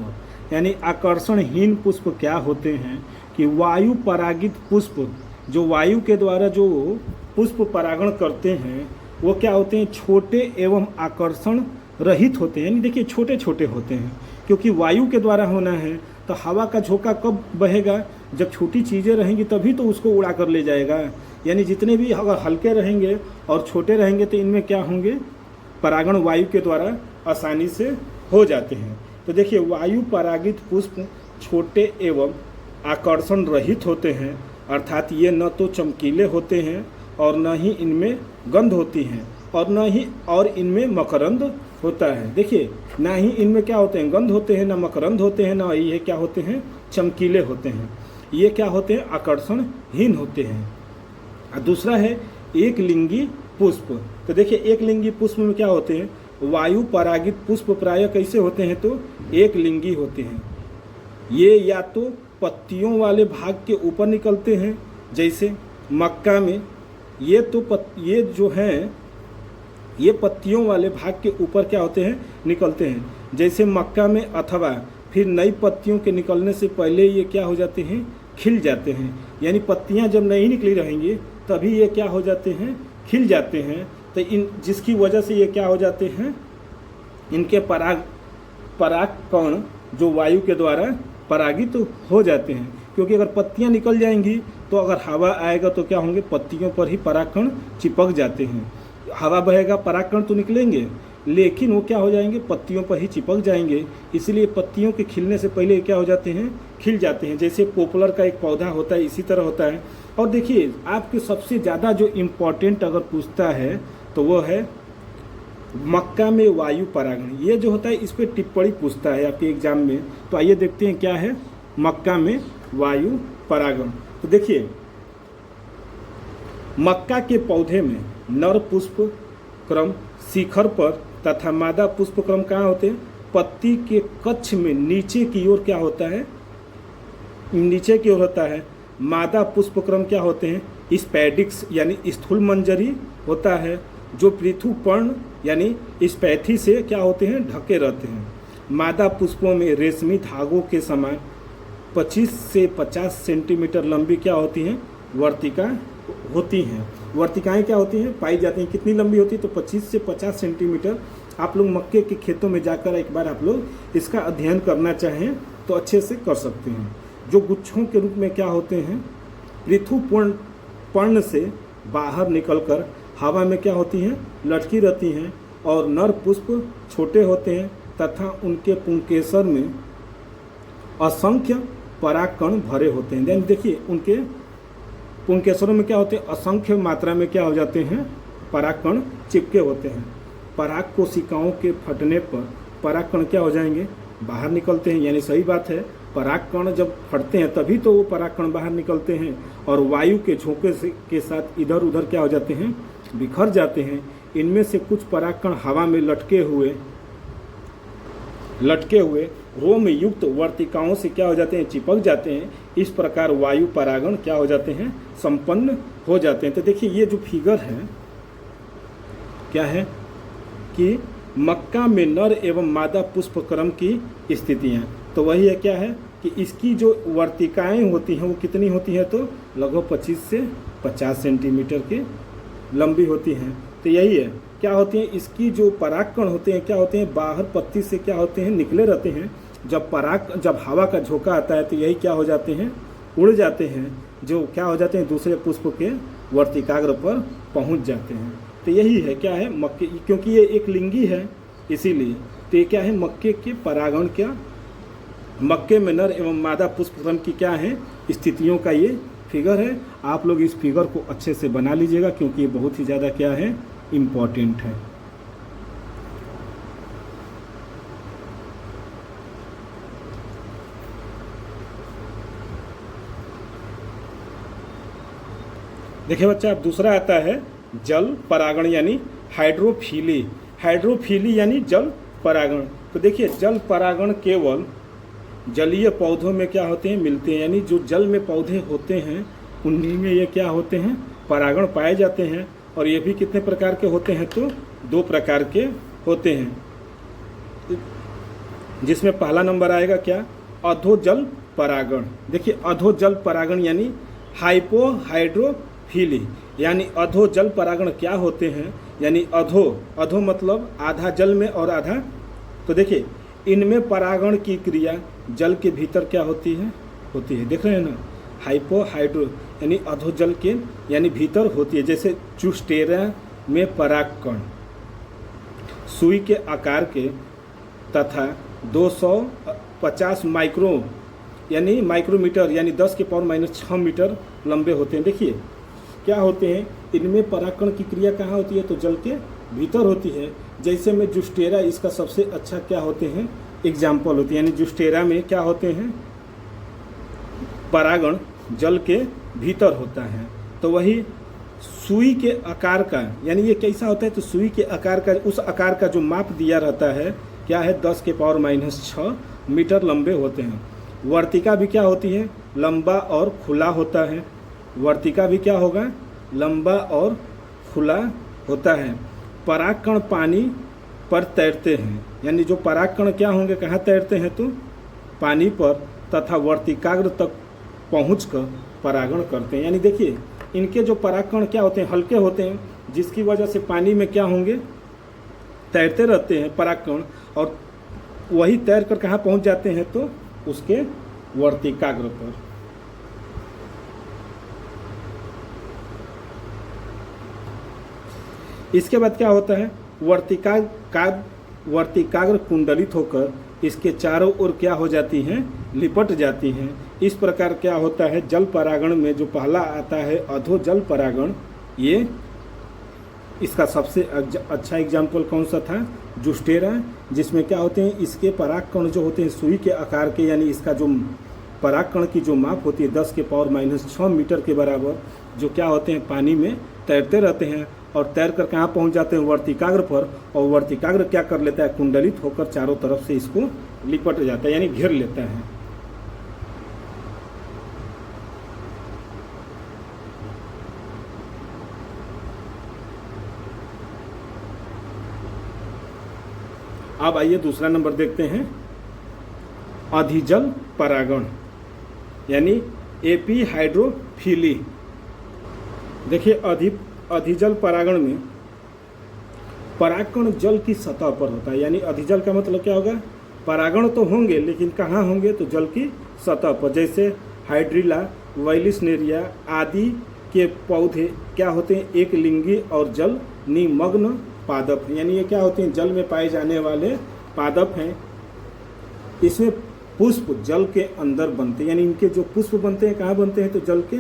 यानी आकर्षणहीन पुष्प क्या होते हैं कि वायु परागित पुष्प, जो वायु के द्वारा जो पुष्प परागण करते हैं वो क्या होते हैं, छोटे एवं आकर्षण रहित होते हैं। यानी देखिए, छोटे छोटे होते हैं, क्योंकि वायु के द्वारा होना है तो हवा का झोंका कब बहेगा, जब छोटी चीज़ें रहेंगी तभी तो उसको उड़ा कर ले जाएगा। यानी जितने भी अगर हल्के रहेंगे और छोटे रहेंगे तो इनमें क्या होंगे, परागण वायु के द्वारा आसानी से हो जाते हैं। तो देखिए, वायु परागित पुष्प छोटे एवं आकर्षण रहित होते हैं, अर्थात ये न तो चमकीले होते हैं और न ही इनमें गंध होती है और इनमें मकरंद होता है। देखिए, ना ही इनमें क्या होते हैं, गंध होते हैं, ना मकरंद होते हैं, ना ये क्या होते हैं, चमकीले होते हैं। ये क्या होते हैं, आकर्षणहीन होते हैं। और दूसरा है एक लिंगी पुष्प। तो देखिए, एक लिंगी पुष्प में क्या होते हैं, वायु परागित पुष्प प्रायः कैसे होते हैं, तो एक लिंगी होते हैं। ये या तो पत्तियों वाले भाग के ऊपर निकलते हैं, जैसे मक्का में ये जो हैं ये पत्तियों वाले भाग के ऊपर क्या होते हैं, निकलते हैं, जैसे मक्का में, अथवा फिर नई पत्तियों के निकलने से पहले ये क्या हो जाते हैं, खिल जाते हैं। यानी पत्तियां जब नहीं निकली रहेंगी तभी ये क्या हो जाते हैं, खिल जाते हैं। तो जिसकी वजह से ये क्या हो जाते हैं, इनके परागकण जो वायु के द्वारा परागित हो जाते हैं। क्योंकि अगर पत्तियां निकल जाएंगी तो अगर हवा आएगा तो क्या होंगे, पत्तियों पर ही परागकण चिपक जाते हैं। हवा बहेगा, परागकण तो निकलेंगे, लेकिन वो क्या हो जाएंगे, पत्तियों पर ही चिपक जाएंगे। इसलिए पत्तियों के खिलने से पहले क्या हो जाते हैं, खिल जाते हैं। जैसे पॉपुलर का एक पौधा होता है, इसी तरह होता है। और देखिए, आपके सबसे ज़्यादा जो इम्पोर्टेंट अगर पूछता है तो वो है मक्का में वायु परागण। ये जो होता है इस पर टिप्पणी पूछता है आपके एग्जाम में। तो आइए देखते हैं क्या है मक्का में वायु परागण। तो देखिए, मक्का के पौधे में नर पुष्प क्रम शिखर पर तथा मादा पुष्प क्रम कहाँ होते हैं, पत्ती के कक्ष में नीचे की ओर क्या होता है, नीचे की ओर होता है। मादा पुष्पक्रम क्या होते हैं, स्पैडिक्स यानी स्थूल मंजरी होता है, जो पृथुपर्ण यानी स्पैथी से क्या होते हैं, ढके रहते हैं। मादा पुष्पों में रेशमी धागों के समान 25 से 50 सेंटीमीटर लंबी क्या होती हैं, वर्तिका होती हैं। वर्तिकाएं क्या होती हैं, पाई जाती हैं। कितनी लंबी होती है, तो 25 से 50 सेंटीमीटर। आप लोग मक्के के खेतों में जाकर एक बार आप लोग इसका अध्ययन करना चाहें तो अच्छे से कर सकते हैं। जो गुच्छों के रूप में क्या होते हैं, पृथुपर्ण से बाहर निकलकर हवा में क्या होती हैं, लटकी रहती हैं। और नर पुष्प छोटे होते हैं तथा उनके पुंकेसर में असंख्य परागकण भरे होते हैं। यानी देखिए उनके पुंकेसरों में क्या होते हैं, असंख्य मात्रा में क्या हो जाते हैं, परागकण चिपके होते हैं। पराग कोशिकाओं के फटने पर परागकण क्या हो जाएंगे, बाहर निकलते हैं। यानी सही बात है, परागकण जब फटते हैं तभी तो वो परागकण बाहर निकलते हैं और वायु के झोंके के साथ इधर उधर क्या हो जाते हैं, बिखर जाते हैं। इनमें से कुछ परागकण हवा में लटके हुए रोम युक्त वर्तिकाओं से क्या हो जाते हैं, चिपक जाते हैं। इस प्रकार वायु परागण क्या हो जाते हैं, संपन्न हो जाते हैं। तो देखिए ये जो फिगर है क्या है कि मक्का में नर एवं मादा पुष्पक्रम की स्थितियाँ। तो वही है क्या है कि इसकी जो वर्तिकाएं होती हैं वो कितनी होती हैं, तो लगभग 25 से 50 सेंटीमीटर की लंबी होती हैं। तो यही है क्या होती हैं, इसकी जो परागकण होते हैं क्या होते हैं, बाहर पत्ती से क्या होते हैं, निकले रहते हैं। जब हवा का झोंका आता है तो यही क्या हो जाते हैं, उड़ जाते हैं, जो क्या हो जाते हैं, दूसरे पुष्प के वर्तिकाग्र पर पहुंच जाते हैं। तो यही है क्या है मक्के, क्योंकि ये एक लिंगी है इसीलिए। तो ये क्या है, मक्के के परागण क्या, मक्के में नर एवं मादा पुष्पक्रम की क्या है स्थितियों का ये फिगर है। आप लोग इस फिगर को अच्छे से बना लीजिएगा क्योंकि ये बहुत ही ज़्यादा क्या है, इम्पॉर्टेंट है। देखिए बच्चा, अब दूसरा आता है जल परागण यानी हाइड्रोफिली। हाइड्रोफिली यानी जल परागण। तो देखिए जल परागण केवल जलीय पौधों में क्या होते हैं, मिलते हैं। यानी जो जल में पौधे होते हैं उन्हीं में ये क्या होते हैं, परागण पाए जाते हैं। और ये भी कितने प्रकार के होते हैं, तो 2 प्रकार के होते हैं, जिसमें पहला नंबर आएगा क्या, अधोजल परागण। देखिए अधोजल परागण यानी हाइपोहाइड्रोफिली। यानी अधोजल परागण क्या होते हैं, यानी अधो मतलब आधा जल में और आधा। तो देखिए इनमें परागण की क्रिया जल के भीतर क्या होती है, देख रहे हैं ना, हाइपोहाइड्रो यानी अधोजल के यानी भीतर होती है। जैसे जुस्टेरा में परागकण सुई के आकार के तथा 250 माइक्रोमीटर यानी 10⁻⁻6 मीटर लंबे होते हैं। देखिए क्या होते हैं, इनमें परागकण की क्रिया कहाँ होती है, तो जल के भीतर होती है। जैसे में जुस्टेरा इसका सबसे अच्छा क्या होते हैं, एग्जाम्पल होती है। यानी जुस्टेरा में क्या होते हैं, परागण जल के भीतर होता है। तो वही सुई के आकार का, यानी ये कैसा होता है, तो सुई के आकार का, उस आकार का जो माप दिया रहता है क्या है, 10⁻⁻6 मीटर लंबे होते हैं। वर्तिका भी क्या होती है, लंबा और खुला होता है। वर्तिका भी क्या होगा, लंबा और खुला होता है। परागकण पानी पर तैरते हैं। यानी जो परागकण क्या होंगे, कहाँ तैरते हैं, तो पानी पर, तथा वर्तिकाग्र तक पहुंचकर परागण करते हैं। यानी देखिए इनके जो परागकण क्या होते हैं, हल्के होते हैं, जिसकी वजह से पानी में क्या होंगे, तैरते रहते हैं परागकण। और वही तैर कर कहाँ पहुंच जाते हैं, तो उसके वर्तिकाग्र पर। इसके बाद क्या होता है, वर्तिकाग्र कुंडलित होकर इसके चारों ओर क्या हो जाती हैं, लिपट जाती हैं। इस प्रकार क्या होता है, जल परागण में जो पहला आता है अधोजल परागण, ये इसका सबसे अच्छा एग्जाम्पल कौन सा था, जुस्टेरा, जिसमें क्या होते हैं, इसके परागकण जो होते हैं सुई के आकार के। यानी इसका जो परागकण की जो माप होती है 10⁻⁻6 मीटर के बराबर, जो क्या होते हैं, पानी में तैरते रहते हैं। और तैर कर कहाँ पहुँच जाते हैं, वर्तिकाग्र पर, और वर्तिकाग्र क्या कर लेता है, कुंडलित होकर चारों तरफ से इसको लिपट जाता है, यानी घेर लेता है। अब आइए दूसरा नंबर देखते हैं, अधिजल परागण यानी एपीहाइड्रोफिली। देखिए अधिजल परागण में परागकण जल की सतह पर होता है, यानी अधिजल का मतलब क्या होगा, परागण तो होंगे लेकिन कहाँ होंगे, तो जल की सतह पर। जैसे हाइड्रिला, वाइलिसनेरिया आदि के पौधे क्या होते हैं, एक लिंगी और जल निमग्न पादप, यानी ये क्या होते हैं, जल में पाए जाने वाले पादप हैं। इसमें पुष्प जल के अंदर बनते हैं, यानी इनके जो पुष्प बनते हैं कहाँ बनते हैं, तो जल के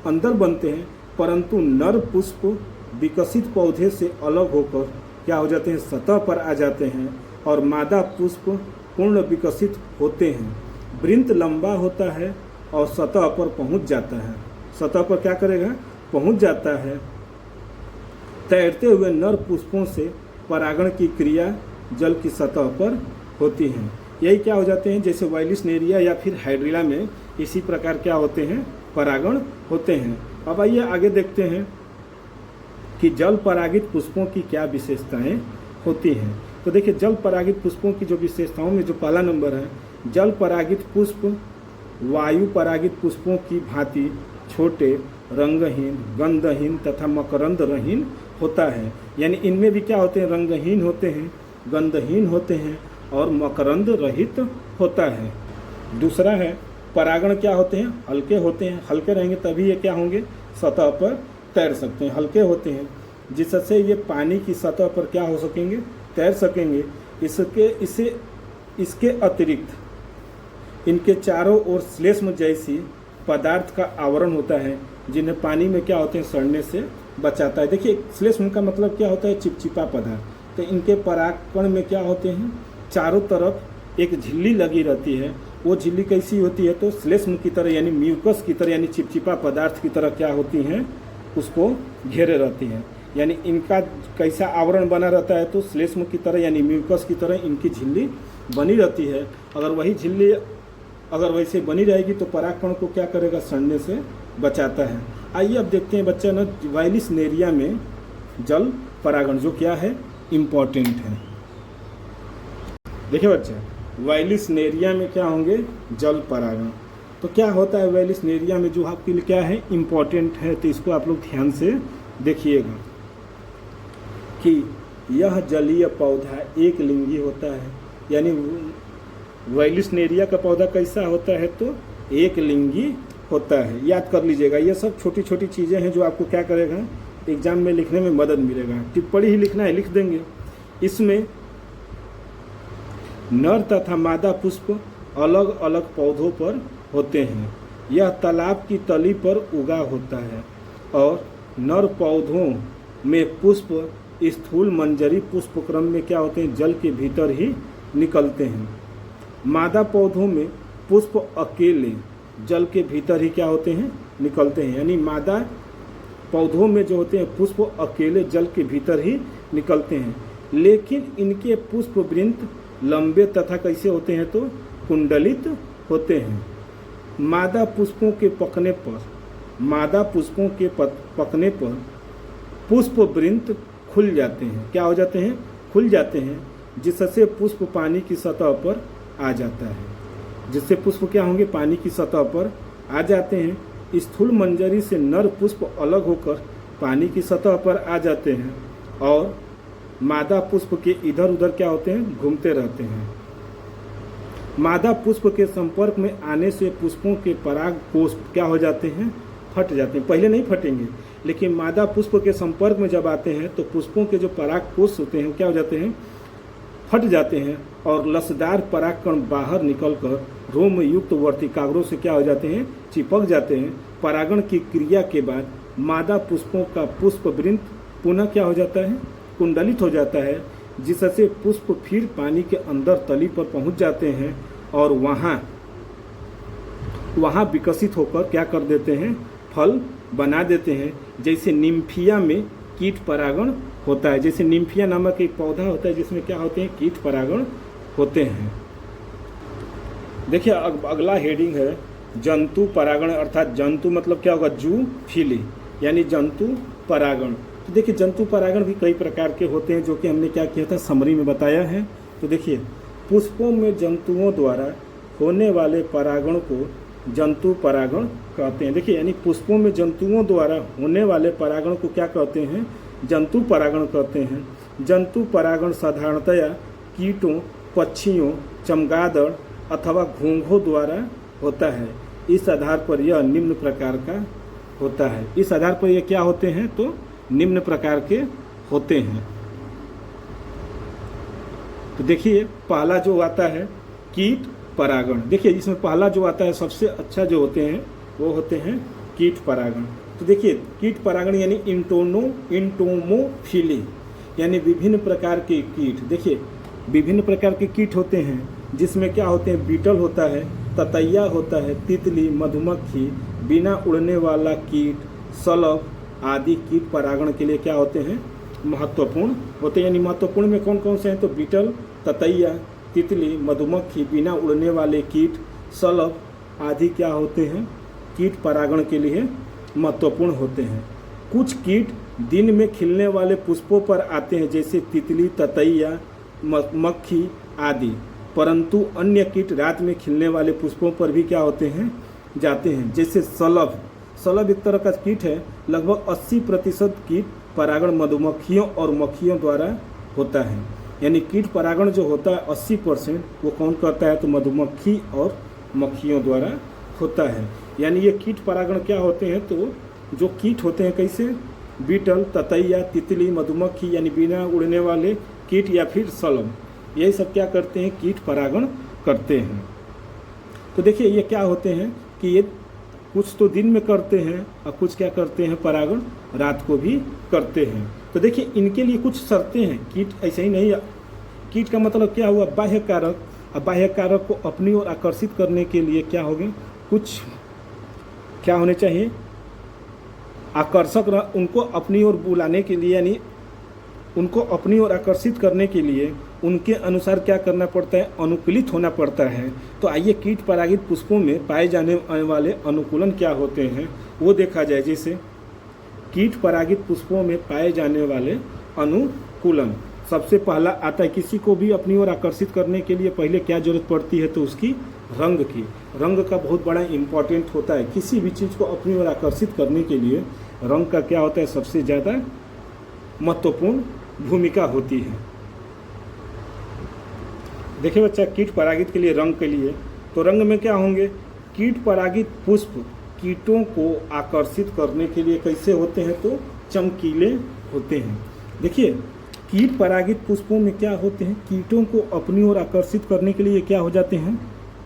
अंदर बनते हैं। परंतु नर पुष्प विकसित पौधे से अलग होकर क्या हो जाते हैं, सतह पर आ जाते हैं, और मादा पुष्प पूर्ण विकसित होते हैं। वृंत लंबा होता है और सतह पर पहुंच जाता है। सतह पर क्या करेगा, पहुंच जाता है। तैरते हुए नर पुष्पों से परागण की क्रिया जल की सतह पर होती है। यही क्या हो जाते हैं, जैसे वाइलिसनेरिया या फिर हाइड्रिला में इसी प्रकार क्या होते हैं, परागण होते हैं। अब आइए आगे देखते हैं कि जल परागित पुष्पों की क्या विशेषताएं होती हैं। तो देखिए जल परागित पुष्पों की जो विशेषताओं में जो पहला नंबर है, जल परागित पुष्प वायु परागित पुष्पों की भांति छोटे, रंगहीन, गंधहीन तथा मकरंद रहीन होता है। यानी इनमें भी क्या होते हैं, रंगहीन होते हैं, गंधहीन होते हैं और मकरंद रहित होता है। दूसरा है परागण क्या होते हैं, हल्के होते हैं। हल्के रहेंगे तभी ये क्या होंगे, सतह पर तैर सकते हैं। हल्के होते हैं जिससे ये पानी की सतह पर क्या हो सकेंगे, तैर सकेंगे। इसके अतिरिक्त इनके चारों ओर श्लेष्म जैसी पदार्थ का आवरण होता है, जिन्हें पानी में क्या होते हैं, सड़ने से बचाता है। देखिए श्लेष्म का मतलब क्या होता है, चिपचिपा पदार्थ। तो इनके परागकण में क्या होते हैं, चारों तरफ एक झिल्ली लगी रहती है। वो झिल्ली कैसी होती है, तो श्लेष्म की तरह यानी म्यूकस की तरह यानी चिपचिपा पदार्थ की तरह क्या होती हैं, उसको घेरे रहती हैं। यानी इनका कैसा आवरण बना रहता है, तो श्लेष्म की तरह यानी म्यूकस की तरह इनकी झिल्ली बनी रहती है। अगर वही झिल्ली अगर वैसे बनी रहेगी तो परागकण को क्या करेगा, सड़ने से बचाता है। आइए अब देखते हैं बच्चा ना, वाइलिसनेरिया में जल परागण जो क्या है, इम्पॉर्टेंट है। देखिए बच्चा, वाइलिसनेरिया में क्या होंगे, जल परागण। तो क्या होता है वाइलिसनेरिया में, जो आपके लिए क्या है, इम्पॉर्टेंट है। तो इसको आप लोग ध्यान से देखिएगा कि यह जलीय पौधा एक लिंगी होता है। यानी वाइलिसनेरिया का पौधा कैसा होता है, तो एक लिंगी होता है। याद कर लीजिएगा, ये सब छोटी छोटी चीज़ें हैं जो आपको क्या करेगा, एग्जाम में लिखने में मदद मिलेगा। टिप्पणी ही लिखना है, लिख देंगे। इसमें नर तथा मादा पुष्प अलग अलग पौधों पर होते हैं। यह तालाब की तली पर उगा होता है और नर पौधों में पुष्प स्थूल मंजरी पुष्पक्रम में क्या होते हैं, जल के भीतर ही निकलते हैं। मादा पौधों में पुष्प अकेले जल के भीतर ही क्या होते हैं, निकलते हैं। यानी मादा पौधों में जो होते हैं पुष्प अकेले जल के भीतर ही निकलते हैं, लेकिन इनके पुष्प वृंत लंबे तथा कैसे होते हैं, तो कुंडलित होते हैं। मादा पुष्पों के पकने पर पुष्प वृंत खुल जाते हैं। क्या हो जाते हैं, खुल जाते हैं, जिससे पुष्प पानी की सतह पर आ जाता है। जिससे पुष्प क्या होंगे, पानी की सतह पर आ जाते हैं। स्थूल मंजरी से नर पुष्प अलग होकर पानी की सतह पर आ जाते हैं और मादा पुष्प के इधर उधर क्या होते हैं, घूमते रहते हैं। मादा पुष्प के संपर्क में आने से पुष्पों के पराग कोष क्या हो जाते हैं, फट जाते हैं। पहले नहीं फटेंगे, लेकिन मादा पुष्प के संपर्क में जब आते हैं तो पुष्पों के जो पराग कोष होते हैं क्या हो जाते हैं, फट जाते हैं और लसदार परागकण बाहर निकलकर रोम युक्त वर्तिकाग्रों से क्या हो जाते हैं, चिपक जाते हैं। परागण की क्रिया के बाद मादा पुष्पों का पुष्प वृंत पुनः क्या हो जाता है, कुंडलित हो जाता है, जिससे पुष्प फिर पानी के अंदर तली पर पहुंच जाते हैं और वहाँ विकसित होकर क्या कर देते हैं, फल बना देते हैं। जैसे निम्फिया में कीट परागण होता है। जैसे निम्फिया नामक एक पौधा होता है जिसमें क्या होते हैं, कीट परागण होते हैं। देखिए अगला हेडिंग है जंतु परागण, अर्थात जंतु मतलब क्या होगा, जूफिली यानी जंतु परागण। तो देखिए जंतु परागण भी कई प्रकार के होते हैं जो कि हमने क्या किया था, समरी में बताया है। तो देखिए पुष्पों में जंतुओं द्वारा होने वाले परागण को जंतु परागण कहते हैं। देखिए यानी पुष्पों में जंतुओं द्वारा होने वाले परागण को क्या कहते हैं, जंतु परागण कहते हैं। जंतु परागण साधारणतया कीटों, पक्षियों, चमगादड़ अथवा घोंघों द्वारा होता है। इस आधार पर यह निम्न प्रकार का होता है। इस आधार पर यह क्या होते हैं, तो निम्न प्रकार के होते हैं। तो देखिए पहला जो आता है कीट परागण। देखिए इसमें पहला जो आता है सबसे अच्छा जो होते हैं वो होते हैं कीट परागण। तो देखिए कीट परागण यानी इंटोमोफिली यानी विभिन्न प्रकार के कीट। देखिए विभिन्न प्रकार के कीट होते हैं जिसमें क्या होते हैं, बीटल होता है, ततैया होता है, तितली, मधुमक्खी, बिना उड़ने वाला कीट, शलभ आदि कीट परागण के लिए क्या होते हैं, महत्वपूर्ण होते हैं। यानी महत्वपूर्ण में कौन कौन से हैं, तो बीटल, ततैया, तितली, मधुमक्खी, बिना उड़ने वाले कीट, शलभ आदि क्या होते हैं, कीट परागण के लिए महत्वपूर्ण होते हैं। कुछ कीट दिन में खिलने वाले पुष्पों पर आते हैं जैसे तितली, ततैया, मक्खी आदि, परंतु अन्य कीट रात में खिलने वाले पुष्पों पर भी क्या होते हैं, जाते हैं। जैसे शलभ, शलभ एक तरह का कीट है। लगभग 80% कीट परागण मधुमक्खियों और मक्खियों द्वारा होता है। यानी कीट परागण जो होता है 80% वो कौन करता है, तो मधुमक्खी और मक्खियों द्वारा होता है। यानी ये कीट परागण क्या होते हैं, तो जो कीट होते हैं कैसे, बीटल, ततैया, तितली, मधुमक्खी यानी बिना उड़ने वाले कीट या फिर शलभ, यही सब क्या करते हैं, कीट परागण करते हैं। तो देखिए ये क्या होते हैं कि ये कुछ तो दिन में करते हैं और कुछ क्या करते हैं, परागण रात को भी करते हैं। तो देखिए इनके लिए कुछ शर्तें हैं। कीट ऐसे ही नहीं, कीट का मतलब क्या हुआ, बाह्य कारक। अब बाह्य कारक को अपनी ओर आकर्षित करने के लिए क्या होंगे, कुछ क्या होने चाहिए, आकर्षक, उनको अपनी ओर बुलाने के लिए यानी उनको अपनी ओर आकर्षित करने के लिए उनके अनुसार क्या करना पड़ता है, अनुकूलित होना पड़ता है। तो आइए कीट परागित पुष्पों में पाए जाने वाले अनुकूलन क्या होते हैं वो देखा जाए। जैसे कीट परागित पुष्पों में पाए जाने वाले अनुकूलन, सबसे पहला आता है, किसी को भी अपनी ओर आकर्षित करने के लिए पहले क्या जरूरत पड़ती है, तो उसकी रंग की। रंग का बहुत बड़ा इम्पोर्टेंट होता है। किसी भी चीज़ को अपनी ओर आकर्षित करने के लिए रंग का क्या होता है, सबसे ज़्यादा महत्वपूर्ण भूमिका होती है। देखिए बच्चा, कीट परागित के लिए रंग के लिए, तो रंग में क्या होंगे, कीट परागित पुष्प कीटों को आकर्षित करने के लिए कैसे होते हैं, तो चमकीले होते हैं। देखिए कीट परागित पुष्पों में क्या होते हैं, कीटों को अपनी ओर आकर्षित करने के लिए क्या हो जाते हैं,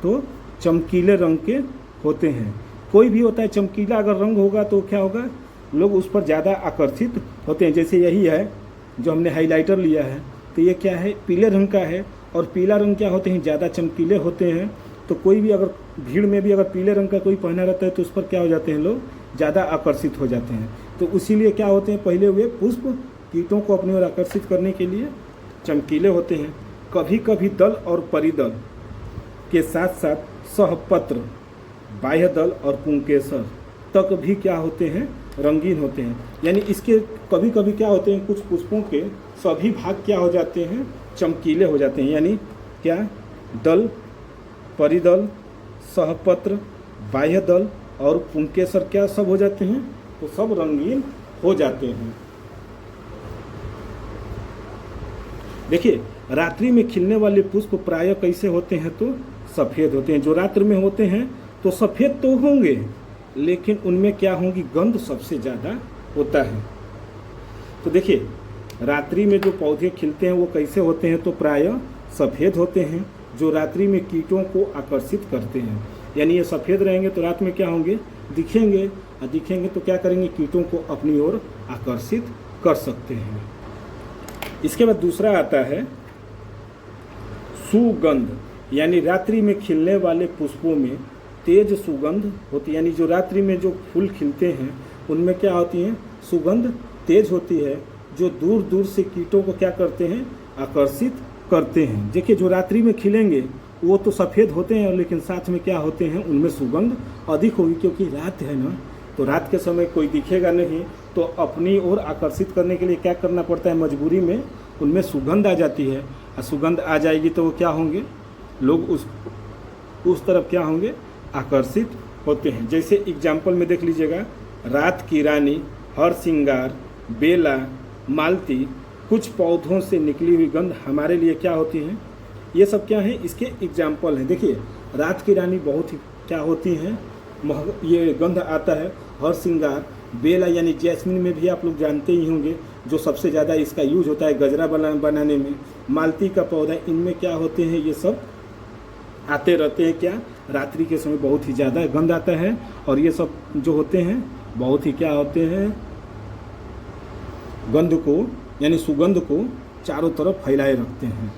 तो चमकीले रंग के होते हैं। कोई भी होता है चमकीला अगर रंग होगा तो क्या होगा, लोग उस पर ज़्यादा आकर्षित होते हैं। जैसे यही है जो हमने हाइलाइटर लिया है, तो ये क्या है, पीले रंग का है, और पीला रंग क्या होते हैं, ज़्यादा चमकीले होते हैं। तो कोई भी अगर भीड़ में भी अगर पीले रंग का कोई पहना रहता है तो उस पर क्या हो जाते हैं, लोग ज़्यादा आकर्षित हो जाते हैं। तो इसीलिए क्या होते हैं, पहले हुए पुष्प कीटों को अपनी ओर आकर्षित करने के लिए चमकीले होते हैं। कभी कभी दल और परिदल के साथ साथ सहपत्र, बाह्य दल और पुंकेसर तक भी क्या होते हैं, रंगीन होते हैं। यानी इसके कभी कभी क्या होते हैं, कुछ पुष्पों के सभी भाग क्या हो जाते हैं, चमकीले हो जाते हैं। यानी क्या, दल, परिदल, सहपत्र, बाह्य दल और पुंकेसर क्या सब हो जाते हैं, तो सब रंगीन हो जाते हैं। देखिए रात्रि में खिलने वाले पुष्प प्रायः कैसे होते हैं, तो सफ़ेद होते हैं। जो रात्रि में होते हैं तो सफ़ेद तो होंगे, लेकिन उनमें क्या होंगी, गंध सबसे ज़्यादा होता है। तो देखिए रात्रि में जो पौधे खिलते हैं वो कैसे होते हैं, तो प्रायः सफ़ेद होते हैं, जो रात्रि में कीटों को आकर्षित करते हैं। यानी ये सफ़ेद रहेंगे तो रात में क्या होंगे, दिखेंगे, और दिखेंगे तो क्या करेंगे, कीटों को अपनी ओर आकर्षित कर सकते हैं। इसके बाद दूसरा आता है सुगंध। यानी रात्रि में खिलने वाले पुष्पों में तेज सुगंध होती है। यानी जो रात्रि में जो फूल खिलते हैं उनमें क्या होती है, सुगंध तेज होती है, जो दूर दूर से कीटों को क्या करते हैं, आकर्षित करते हैं। देखिए जो रात्रि में खिलेंगे वो तो सफ़ेद होते हैं, लेकिन साथ में क्या होते हैं, उनमें सुगंध अधिक होगी, क्योंकि रात है ना, तो रात के समय कोई दिखेगा नहीं, तो अपनी ओर आकर्षित करने के लिए क्या करना पड़ता है, मजबूरी में उनमें सुगंध आ जाती है। और सुगंध आ जाएगी तो वो क्या होंगे, लोग उस तरफ क्या होंगे, आकर्षित होते हैं। जैसे एग्जाम्पल में देख लीजिएगा, रात की रानी, हर श्रृंगार, बेला, मालती, कुछ पौधों से निकली हुई गंध हमारे लिए क्या होती हैं, ये सब क्या है, इसके एग्जाम्पल हैं। देखिए रात की रानी बहुत ही क्या होती हैं, ये गंध आता है। हर श्रृंगार, बेला यानी जैस्मिन में भी आप लोग जानते ही होंगे, जो सबसे ज़्यादा इसका यूज होता है गजरा बनाने में। मालती का पौधा, इनमें क्या होते हैं, ये सब आते रहते हैं, क्या रात्रि के समय बहुत ही ज़्यादा गंध आता है। और ये सब जो होते हैं बहुत ही क्या होते हैं, गंध को यानी सुगंध को चारों तरफ फैलाए रखते हैं।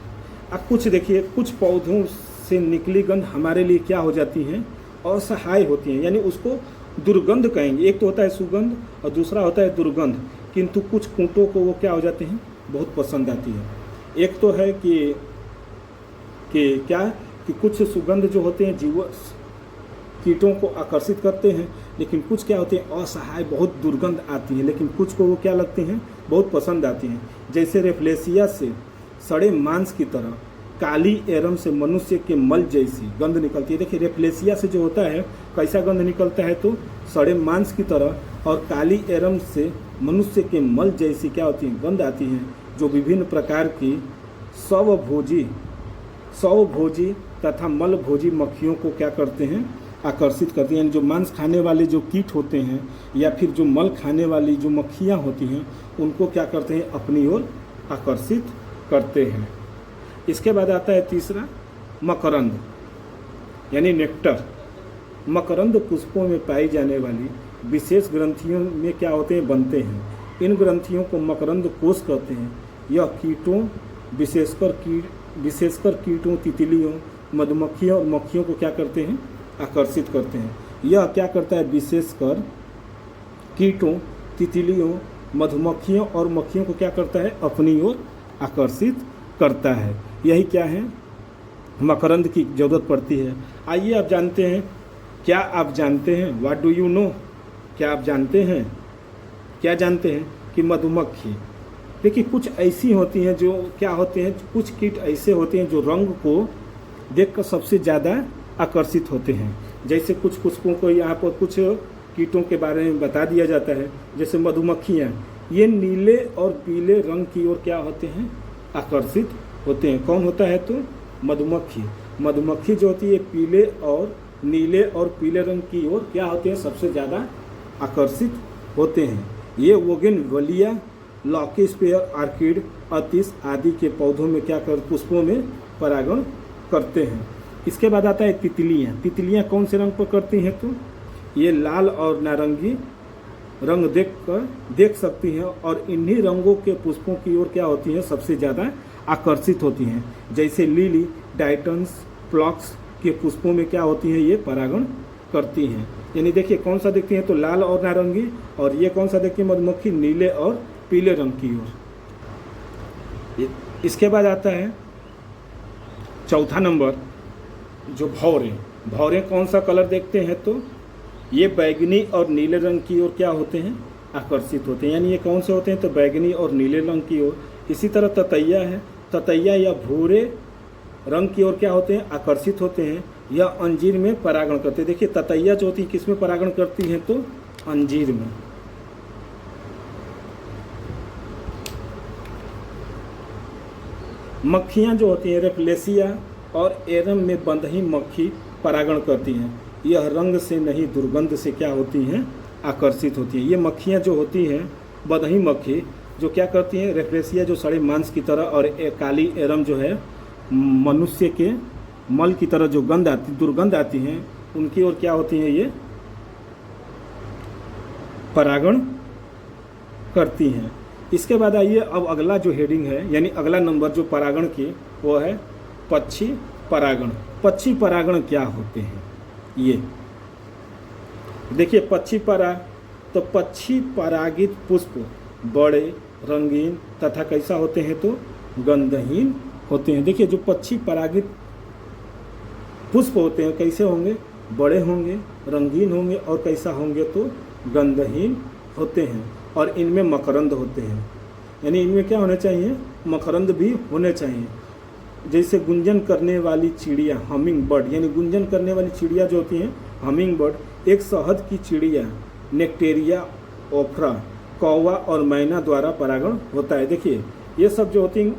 अब कुछ देखिए, कुछ पौधों से निकली गंध हमारे लिए क्या हो जाती हैं, असहाय होती हैं, यानी उसको दुर्गंध कहेंगे। एक तो होता है सुगंध और दूसरा होता है दुर्गंध, किंतु कुछ कीटों को वो क्या हो जाते हैं, बहुत पसंद आती है। एक तो है कि क्या कि कुछ सुगंध जो होते हैं जीव कीटों को आकर्षित करते हैं, लेकिन कुछ क्या होते हैं, असहाय, बहुत दुर्गंध आती है, लेकिन कुछ को वो क्या लगती हैं, बहुत पसंद आती हैं। जैसे रेफ्लेसिया से सड़े मांस की तरह, काली एरम से मनुष्य के मल जैसी गंध निकलती है। देखिए रेफ्लेसिया से जो होता है कैसा गंध निकलता है, तो सड़े मांस की तरह, और काली एरम से मनुष्य के मल जैसी क्या होती है, गंध आती हैं, जो विभिन्न प्रकार की स्वभोजी तथा मलभोजी मक्खियों को क्या करते हैं, आकर्षित करती हैं। यानी जो मांस खाने वाले जो कीट होते हैं या फिर जो मल खाने वाली जो मक्खियाँ होती हैं, उनको क्या करते हैं, अपनी ओर आकर्षित करते हैं। इसके बाद आता है तीसरा, मकरंद यानी नेक्टर। मकरंद पुष्पों में पाई जाने वाली विशेष ग्रंथियों में क्या होते हैं, बनते हैं। इन ग्रंथियों को मकरंद कोश कहते हैं। यह कीटों, विशेषकर कीटों, तितलियों, मधुमक्खियों और मक्खियों को क्या करते हैं, आकर्षित करते हैं। यह क्या करता है, विशेषकर कीटों, तितलियों, मधुमक्खियों और मक्खियों को क्या करता है, अपनी ओर आकर्षित करता है। यही क्या है, मकरंद की जरूरत पड़ती है। आइए आप जानते हैं, क्या आप जानते हैं, व्हाट डू यू नो, क्या आप जानते हैं, क्या जानते हैं कि मधुमक्खी, देखिए कुछ ऐसी होती हैं जो क्या होते हैं, कुछ कीट ऐसे होते हैं जो रंग को देखकर सबसे ज़्यादा आकर्षित होते हैं। जैसे कुछ पुष्पों को यहाँ पर कुछ कीटों के बारे में बता दिया जाता है। जैसे मधुमक्खियाँ, ये नीले और पीले रंग की ओर क्या होते हैं, आकर्षित होते हैं। कौन होता है, तो मधुमक्खी। मधुमक्खी जो होती है पीले और नीले और पीले रंग की ओर क्या होते हैं, सबसे ज़्यादा आकर्षित होते हैं। ये बोगनवेलिया, लॉकी स्पेयर, ऑर्किड, अतिश आदि के पौधों में क्या कर, पुष्पों में परागण करते हैं। इसके बाद आता है तितलियाँ। तितलियाँ कौन से रंग पर करती हैं, तो ये लाल और नारंगी रंग देख सकती हैं, और इन्हीं रंगों के पुष्पों की ओर क्या होती हैं, सबसे ज़्यादा आकर्षित होती हैं। जैसे लिली, डाइटन्स, फ्लॉक्स के पुष्पों में क्या होती हैं, ये परागण करती हैं। यानी देखिए कौन सा देखती हैं, तो लाल और नारंगी, और ये कौन सा देखती है मधुमक्खी, नीले और पीले रंग की ओर। इसके बाद आता है चौथा नंबर, जो भौरे। भौरे कौन सा कलर देखते हैं, तो ये बैगनी और नीले रंग की ओर क्या होते हैं, आकर्षित होते हैं। यानी ये कौन से होते हैं, तो बैगनी और नीले रंग की ओर। इसी तरह ततैया है। ततैया या भूरे रंग की ओर क्या होते हैं, आकर्षित होते हैं। यह अंजीर में परागण करते हैं। देखिए ततैया जो होती है किस में परागण करती हैं, तो अंजीर में। मक्खियाँ जो होती हैं, रेफ्लेसिया और एरम में बंधही मक्खी परागण करती हैं। यह रंग से नहीं, दुर्गंध से क्या होती हैं, आकर्षित होती हैं। ये मक्खियाँ जो होती हैं, बंधही मक्खी, जो क्या करती हैं, रेफ्लेसिया जो सड़े मांस की तरह, और काली एरम जो है मनुष्य के मल की तरह जो गंध आती, दुर्गंध आती हैं, उनकी ओर क्या होती हैं, ये परागण करती हैं। इसके बाद आइए अब अगला जो हेडिंग है, यानी अगला नंबर जो परागण की, वो है पक्षी परागण। पक्षी परागण क्या होते हैं, ये देखिए। पक्षी परागित पुष्प बड़े, रंगीन तथा कैसा होते हैं तो गंधहीन होते हैं। देखिए जो पक्षी परागित पुष्प होते हैं कैसे होंगे, बड़े होंगे, रंगीन होंगे और कैसा होंगे तो गंधहीन होते हैं। और इनमें मकरंद होते हैं, यानी इनमें क्या होना चाहिए, मकरंद भी होने चाहिए। जैसे गुंजन करने वाली चिड़िया हमिंग बर्ड, यानी गुंजन करने वाली चिड़िया जो होती हैं हमिंग बर्ड, एक शहद की चिड़िया नेक्टेरिया ओफ्रा, कौवा और मैना द्वारा परागण होता है। देखिए ये सब जो होती हैं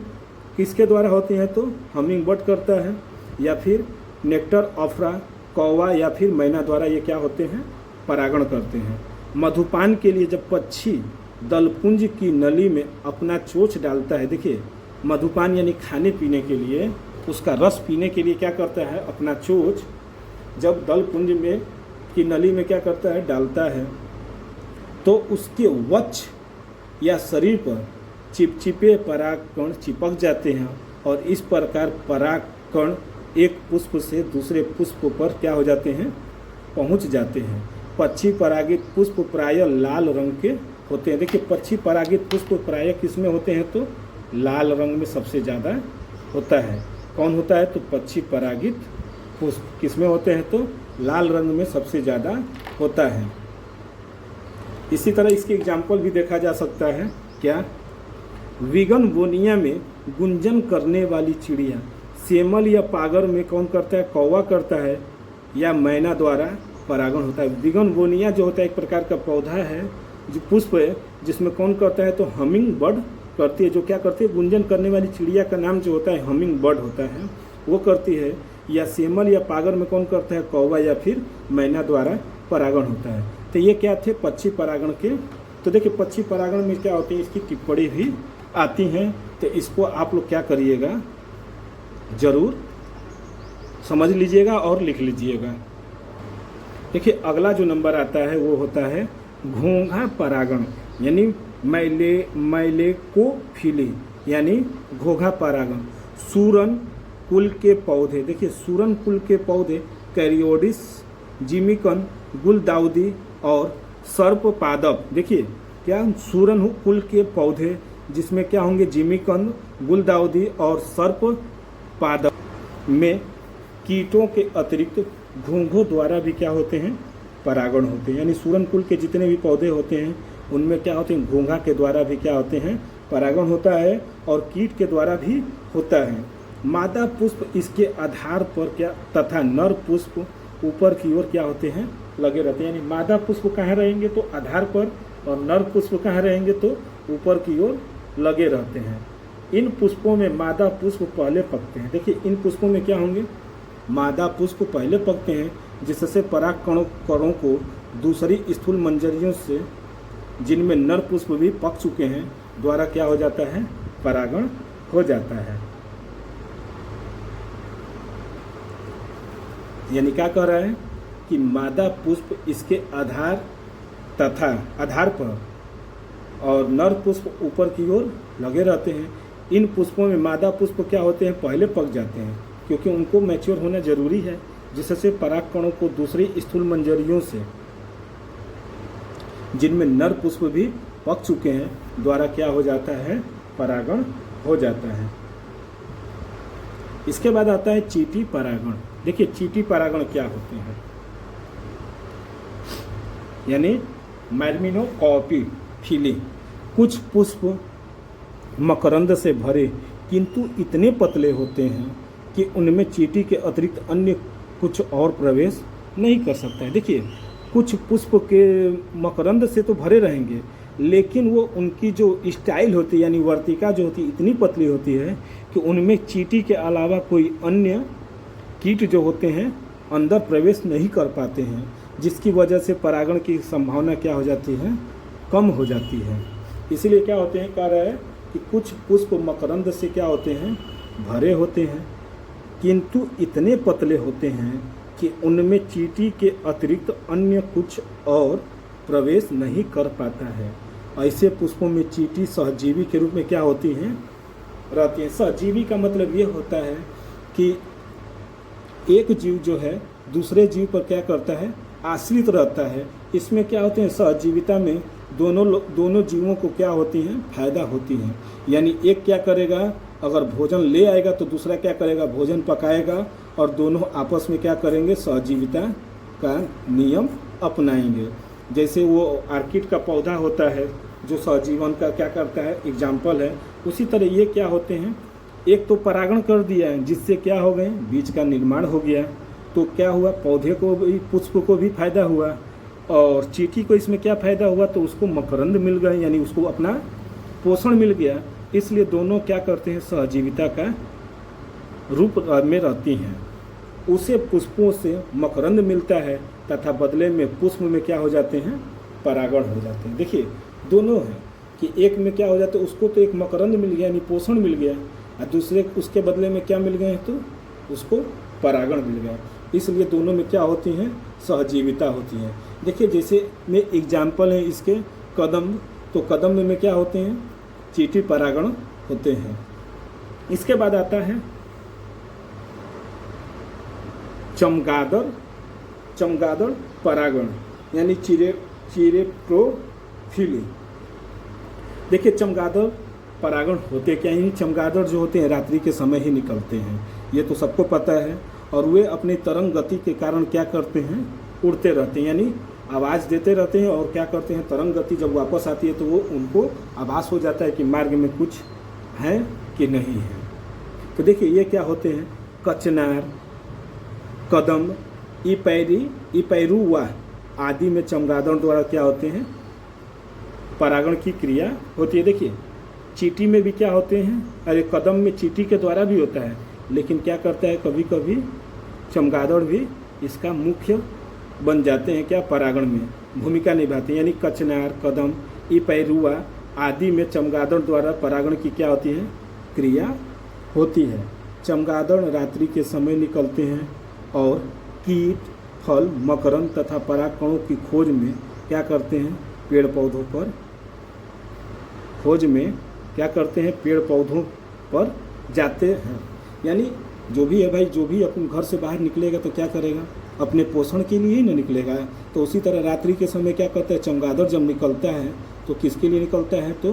किसके द्वारा होती हैं तो हमिंग बर्ड करता है, या फिर नेक्टर ओफ्रा, कौवा या फिर मैना द्वारा ये क्या होते हैं, परागण करते हैं। मधुपान के लिए जब पक्षी दलपुंज की नली में अपना चोंच डालता है, देखिए मधुपान यानी खाने पीने के लिए, उसका रस पीने के लिए क्या करता है, अपना चोंच जब दलपुंज में की नली में क्या करता है, डालता है, तो उसके वक्ष या शरीर पर चिपचिपे परागकण चिपक जाते हैं और इस प्रकार परागकण एक पुष्प से दूसरे पुष्प पर क्या हो जाते हैं, पहुंच जाते हैं। पक्षी परागित पुष्प प्रायः लाल रंग के होते हैं। देखिए पक्षी परागित पुष्प प्रायः किस में होते हैं तो लाल रंग में सबसे ज़्यादा होता है। कौन होता है तो पक्षी परागित पुष्प किस में होते हैं तो लाल रंग में सबसे ज़्यादा होता है। इसी तरह इसकी एग्जाम्पल भी देखा जा सकता है, क्या, विगनवोनिया में गुंजन करने वाली चिड़िया सेमल या पागर में कौन करता है, कौवा करता है या मैना द्वारा परागण होता है। विगनवोनिया जो होता है एक प्रकार का पौधा है, जो पुष्प है, जिसमें कौन करता है तो हमिंग बर्ड करती है। जो क्या करती है, गुंजन करने वाली चिड़िया का नाम जो होता है हमिंग बर्ड होता है, वो करती है। या सेमल या पागर में कौन करता है, कौवा या फिर मैना द्वारा परागण होता है। तो ये क्या थे, पक्षी परागण के। तो देखिए पक्षी परागण में क्या होती है, इसकी टिप्पणी भी आती हैं। तो इसको आप लोग क्या करिएगा, जरूर समझ लीजिएगा और लिख लीजिएगा। देखिए अगला जो नंबर आता है वो होता है घोंघा परागण, यानी मैलेकोफिली, यानी घोंघा परागण। सूरन कुल के पौधे, देखिए सूरन कुल के पौधे कैरियोडिस, जिमिकन, गुलदाउदी और सर्प पादप। देखिए क्या, सूरन कुल के पौधे जिसमें क्या होंगे, जिमिकन, गुलदाउदी और सर्प पादप में कीटों के अतिरिक्त घोंघों द्वारा भी क्या होते हैं, परागण होते हैं। यानी सूरन कुल के जितने भी पौधे होते हैं उनमें क्या होते हैं, घोंघा के द्वारा भी क्या होते हैं, परागण होता है और कीट के द्वारा भी होता है। मादा पुष्प इसके आधार पर क्या तथा नर पुष्प ऊपर की ओर क्या होते हैं, लगे रहते हैं। यानी मादा पुष्प कहाँ रहेंगे तो आधार पर, और नर पुष्प कहाँ रहेंगे तो ऊपर की ओर लगे रहते हैं। इन पुष्पों में मादा पुष्प पहले पकते हैं। देखिए इन पुष्पों में क्या होंगे, मादा पुष्प पहले पकते हैं, जिससे परागकणों को दूसरी स्थूल मंजरियों से, जिनमें नर पुष्प भी पक चुके हैं, द्वारा क्या हो जाता है, परागण हो जाता है। यानी क्या कह रहा है कि मादा पुष्प इसके आधार पर और नर पुष्प ऊपर की ओर लगे रहते हैं। इन पुष्पों में मादा पुष्प क्या होते हैं, पहले पक जाते हैं, क्योंकि उनको मैच्योर होना जरूरी है, जिससे परागकणों को दूसरी स्थूल मंजरियों से, जिनमें नर पुष्प भी पक चुके हैं, द्वारा क्या हो जाता है, परागण हो जाता है। इसके बाद आता है चीटी परागण। देखिए चीटी परागण क्या होते हैं, यानी मैल्मिनोकॉर्पिफिली। कुछ पुष्प मकरंद से भरे किंतु इतने पतले होते हैं कि उनमें चीटी के अतिरिक्त अन्य कुछ और प्रवेश नहीं कर सकता है। देखिए कुछ पुष्प के मकरंद से तो भरे रहेंगे, लेकिन वो उनकी जो स्टाइल होती है, यानी वर्तिका जो होती है, इतनी पतली होती है कि उनमें चीटी के अलावा कोई अन्य कीट जो होते हैं अंदर प्रवेश नहीं कर पाते हैं, जिसकी वजह से परागण की संभावना क्या हो जाती है, कम हो जाती है। इसीलिए क्या होते हैं, कह रहा है कि कुछ पुष्प मकरंद से क्या होते हैं, भरे होते हैं, किंतु इतने पतले होते हैं कि उनमें चीटी के अतिरिक्त अन्य कुछ और प्रवेश नहीं कर पाता है। ऐसे पुष्पों में चीटी सहजीवी के रूप में क्या होती हैं, रहती हैं। सहजीवी का मतलब ये होता है कि एक जीव जो है दूसरे जीव पर क्या करता है, आश्रित रहता है। इसमें क्या होते हैं, सहजीविता में दोनों जीवों को क्या होती हैं, फायदा होती हैं। यानी एक क्या करेगा, अगर भोजन ले आएगा तो दूसरा क्या करेगा, भोजन पकाएगा, और दोनों आपस में क्या करेंगे, सहजीविता का नियम अपनाएंगे। जैसे वो आर्किड का पौधा होता है जो सहजीवन का क्या करता है, एग्जाम्पल है, उसी तरह ये क्या होते हैं, एक तो परागण कर दिया है जिससे क्या हो गए, बीज का निर्माण हो गया, तो क्या हुआ, पौधे को भी, पुष्प को भी फायदा हुआ, और चींटी को इसमें क्या फायदा हुआ, तो उसको मकरंद मिल गए, यानी उसको अपना पोषण मिल गया। इसलिए दोनों क्या करते हैं, सहजीविता का रूप में रहती हैं। उसे पुष्पों से मकरंद मिलता है तथा बदले में पुष्प में क्या हो जाते हैं, परागण हो जाते हैं। देखिए दोनों हैं कि एक में क्या हो जाता है, उसको तो एक मकरंद मिल गया यानी पोषण मिल गया, और दूसरे उसके बदले में क्या मिल गए, तो उसको परागण मिल गया। इसलिए दोनों में क्या होती हैं, सहजीविता होती है। देखिए जैसे में एग्जाम्पल है इसके कदम, तो कदम में क्या होते हैं, चींटी परागण होते हैं। इसके बाद आता है चमगादड़ परागण यानी चिरेप्टोफिली। देखिए चमगादड़ परागण होते क्या हैं, चमगादड़ जो होते हैं रात्रि के समय ही निकलते हैं, ये तो सबको पता है, और वे अपनी तरंग गति के कारण क्या करते हैं, उड़ते रहते हैं, यानी आवाज़ देते रहते हैं, और क्या करते हैं, तरंग गति जब वापस आती है तो वो उनको आभास हो जाता है कि मार्ग में कुछ है कि नहीं है। तो देखिए ये क्या होते हैं, कचनार, कदम, इपैरुआ आदि में चमगादड़ द्वारा क्या होते हैं, परागण की क्रिया होती है। देखिए चींटी में भी क्या होते हैं, अरे कदम में चींटी के द्वारा भी होता है, लेकिन क्या करता है, कभी कभी चमगादड़ भी इसका मुख्य बन जाते हैं, क्या, परागण में भूमिका निभाते हैं। यानी कचनार, कदम, इपैरुआ आदि में चमगादड़ द्वारा परागण की क्या होती है, क्रिया होती है। चमगादड़ रात्रि के समय निकलते हैं और कीट, फल, मकरंद तथा परागकणों की खोज में क्या करते हैं, पेड़ पौधों पर खोज में क्या करते हैं, पेड़ पौधों पर जाते हैं। यानी जो भी है भाई, जो भी अपने घर से बाहर निकलेगा तो क्या करेगा, अपने पोषण के लिए ही न निकलेगा। तो उसी तरह रात्रि के समय क्या करता है, चमगादड़ जब निकलता है तो किसके लिए निकलता है, तो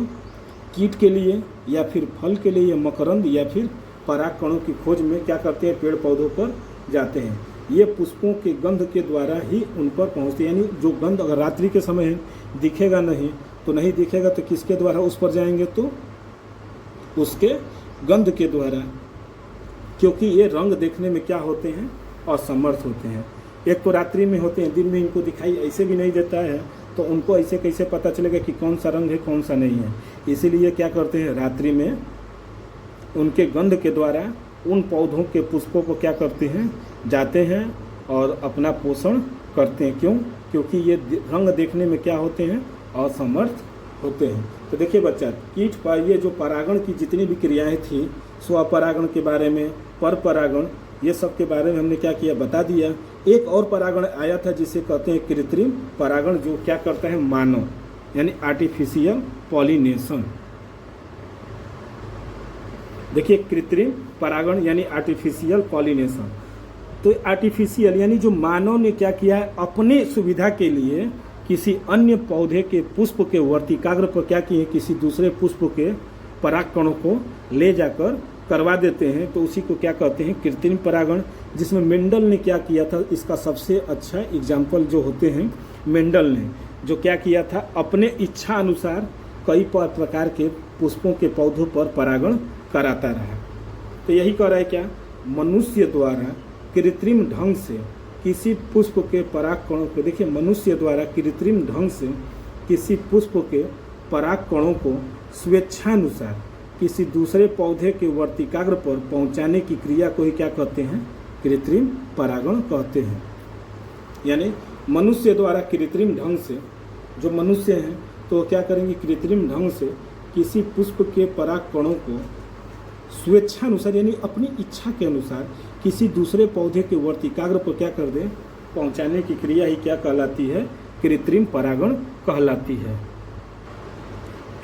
कीट के लिए, या फिर फल के लिए, या मकरंद, या फिर परागकणों की खोज में क्या करते हैं, पेड़ पौधों पर जाते हैं। ये पुष्पों के गंध के द्वारा ही उन पर पहुँचते हैं। यानी जो गंध अगर रात्रि के समय है, दिखेगा नहीं तो नहीं दिखेगा, तो किसके द्वारा उस पर जाएंगे, तो उसके गंध के द्वारा, क्योंकि ये रंग देखने में क्या होते हैं, असमर्थ होते हैं। एक तो रात्रि में होते हैं, दिन में इनको दिखाई ऐसे भी नहीं देता है, तो उनको ऐसे कैसे पता चलेगा कि कौन सा रंग है कौन सा नहीं है। इसीलिए क्या करते हैं, रात्रि में उनके गंध के द्वारा उन पौधों के पुष्पों को क्या करते हैं, जाते हैं और अपना पोषण करते हैं। क्यों, क्योंकि ये रंग देखने में क्या होते हैं, असमर्थ होते हैं। तो देखिए बच्चा, कीट पर ये जो परागण की जितनी भी क्रियाएं थी, स्वपरागण के बारे में, पर परागण, ये सब के बारे में हमने क्या किया, बता दिया। एक और परागण आया था जिसे कहते हैं कृत्रिम परागण, जो क्या करता है, मानव, यानी आर्टिफिशियल पॉलिनेशन। देखिए कृत्रिम परागण यानी आर्टिफिशियल पॉलिनेशन, तो आर्टिफिशियल यानी जो मानव ने क्या किया है, अपने सुविधा के लिए किसी अन्य पौधे के पुष्प के वर्तिकाग्र पर क्या किए, किसी दूसरे पुष्प के परागकणों को ले जाकर करवा देते हैं, तो उसी को क्या कहते हैं, कृत्रिम परागण। जिसमें मेंडल ने क्या किया था, इसका सबसे अच्छा एग्जाम्पल जो होते हैं, मेंडल ने जो क्या किया था, अपने इच्छा अनुसार कई प्रकार के पुष्पों के पौधों पर परागण कराता रहा। तो यही कह रहा है क्या, मनुष्य द्वारा कृत्रिम ढंग से किसी पुष्प के परागकणों को, देखिए मनुष्य द्वारा कृत्रिम ढंग से किसी पुष्प के परागकणों को स्वेच्छानुसार किसी दूसरे पौधे के वर्तिकाग्र पर पहुंचाने की क्रिया को ही क्या कहते हैं, कृत्रिम परागण कहते हैं। यानी मनुष्य द्वारा कृत्रिम ढंग से, जो मनुष्य हैं तो क्या करेंगे, कृत्रिम ढंग से किसी पुष्प के परागकणों को स्वेच्छानुसार यानी अपनी इच्छा के अनुसार किसी दूसरे पौधे के वर्तिकाग्र पर क्या कर दें, पहुंचाने की क्रिया ही क्या कहलाती है, कृत्रिम परागण कहलाती है।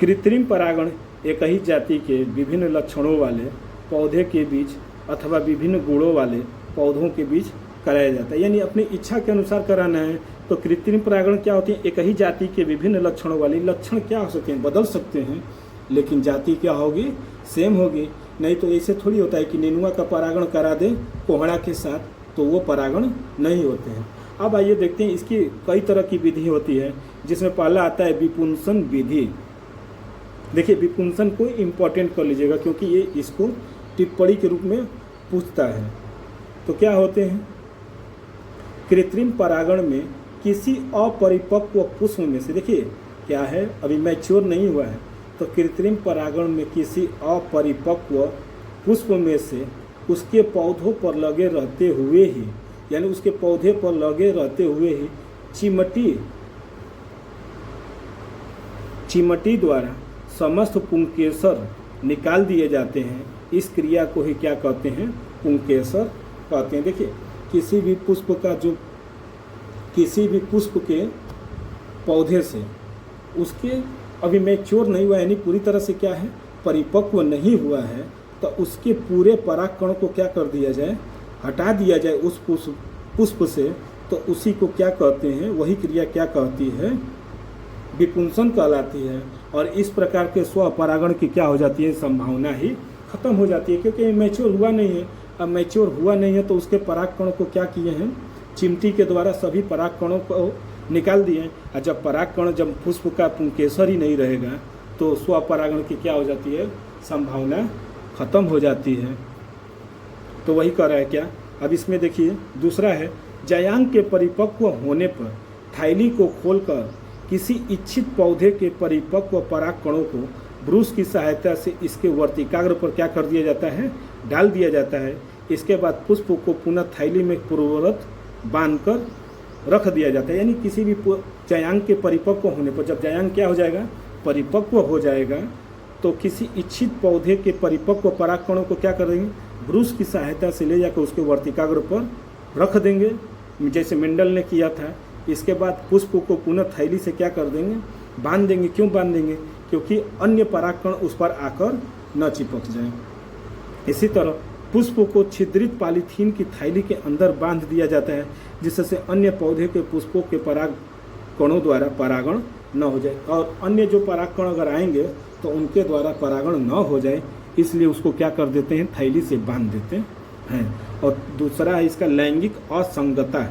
कृत्रिम परागण एक ही जाति के विभिन्न लक्षणों वाले पौधे के बीच अथवा विभिन्न गुणों वाले पौधों के बीच कराया जाता है। यानी अपनी इच्छा के अनुसार कराना है तो कृत्रिम परागण क्या होती है, एक ही जाति के विभिन्न लक्षणों वाली, लक्षण क्या हो सकते हैं, बदल सकते हैं, लेकिन जाति क्या होगी, सेम होगी। नहीं तो ऐसे थोड़ी होता है कि नेनुआ का परागण करा दें कोहड़ा के साथ, तो वो परागण नहीं होते हैं। अब आइए देखते हैं, इसकी कई तरह की विधि होती है, जिसमें पहला आता है विपुंसन विधि। देखिए विपुंसन को इम्पोर्टेंट कर लीजिएगा, क्योंकि ये इसको टिप्पणी के रूप में पूछता है। तो क्या होते हैं, कृत्रिम परागण में किसी अपरिपक्व पुष्प में से, देखिए क्या है, अभी मैच्योर नहीं हुआ है, तो कृत्रिम परागण में किसी अपरिपक्व पुष्प में से उसके पौधों पर लगे रहते हुए ही, यानी उसके पौधे पर लगे रहते हुए ही चिमटी द्वारा समस्त पुंकेसर निकाल दिए जाते हैं। इस क्रिया को ही क्या कहते हैं, पुंकेसर कहते हैं। देखिए किसी भी पुष्प के पौधे से उसके अभी मैच्योर नहीं हुआ, यानी पूरी तरह से क्या है, परिपक्व नहीं हुआ है, तो उसके पूरे परागकण को क्या कर दिया जाए, हटा दिया जाए उस पुष्प से, तो उसी को क्या कहते हैं, वही क्रिया क्या कहती है, विपुंसन कहलाती है। और इस प्रकार के स्वपरागण की क्या हो जाती है, संभावना ही खत्म हो जाती है, क्योंकि मैच्योर हुआ नहीं है। अब मैच्योर हुआ नहीं है तो उसके परागकणों को क्या किए हैं, चिमटी के द्वारा सभी परागकणों को निकाल दिए। और जब परागकण, जब पुष्प का पुंकेसर ही नहीं रहेगा, तो स्वपरागण की क्या हो जाती है, संभावना खत्म हो जाती है। तो वही कर रहा है क्या। अब इसमें देखिए दूसरा है, जयांग के परिपक्व होने पर थैली को खोलकर किसी इच्छित पौधे के परिपक्व परागकणों को ब्रूस की सहायता से इसके वर्तिकाग्र पर क्या कर दिया जाता है, डाल दिया जाता है। इसके बाद पुष्प को पुनः थैली में पूर्ववत बांधकर रख दिया जाता है। यानी किसी भी जयांग के परिपक्व होने पर, जब जयांग क्या हो जाएगा, परिपक्व हो जाएगा, तो किसी इच्छित पौधे के परिपक्व परागकणों को क्या कर देंगे, ब्रूस की सहायता से ले जाकर उसके वर्तिकाग्र पर रख देंगे, जैसे मेंडल ने किया था। इसके बाद पुष्प को पुनः थैली से क्या कर देंगे, बांध देंगे। क्यों बांध देंगे, क्योंकि अन्य परागकण उस पर आकर न चिपक जाए। इसी तरह पुष्प को छिद्रित पॉलीथीन की थैली के अंदर बांध दिया जाता है, जिससे अन्य पौधे के पुष्पों के परागकणों द्वारा परागण न हो जाए, और अन्य जो परागकण अगर आएंगे तो उनके द्वारा परागण न हो जाए, इसलिए उसको क्या कर देते हैं, थैली से बांध देते हैं। और दूसरा है इसका लैंगिक असंगता।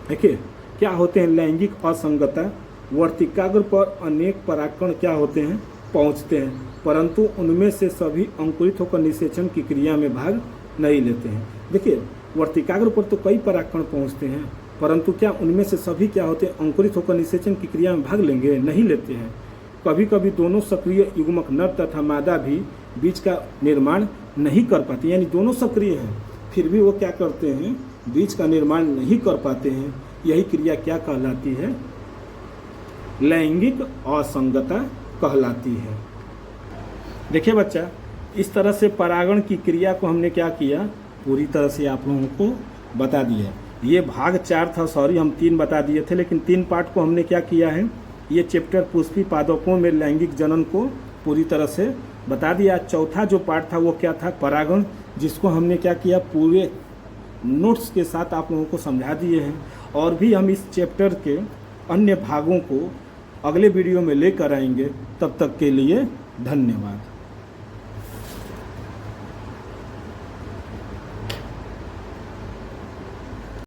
देखिए क्या होते हैं लैंगिक असंगता, वर्तिकाग्र पर अनेक परागकण क्या होते हैं, पहुंचते हैं, परंतु उनमें से सभी अंकुरित होकर निषेचन की क्रिया में भाग नहीं लेते हैं। देखिए वर्तिकाग्र पर तो कई परागकण पहुंचते हैं, परंतु क्या उनमें से सभी क्या होते हैं, अंकुरित होकर निषेचन की क्रिया में भाग लेंगे, नहीं लेते हैं। कभी कभी दोनों सक्रिय युग्मक नर तथा मादा भी बीज का निर्माण नहीं कर पाते, यानी दोनों सक्रिय हैं फिर भी वो क्या करते हैं, बीज का निर्माण नहीं कर पाते हैं। यही क्रिया क्या कहलाती है, लैंगिक असंगता कहलाती है। देखिए बच्चा, इस तरह से परागण की क्रिया को हमने क्या किया, पूरी तरह से आप लोगों को बता दिया। ये भाग 4 था, सॉरी हम 3 बता दिए थे, लेकिन 3 पार्ट को हमने क्या किया है, ये चैप्टर पुष्पी पादपों में लैंगिक जनन को पूरी तरह से बता दिया। चौथा जो पार्ट था वो क्या था, परागण, जिसको हमने क्या किया, पूरे नोट्स के साथ आप लोगों को समझा दिए हैं। और भी हम इस चैप्टर के अन्य भागों को अगले वीडियो में लेकर आएंगे। तब तक के लिए धन्यवाद।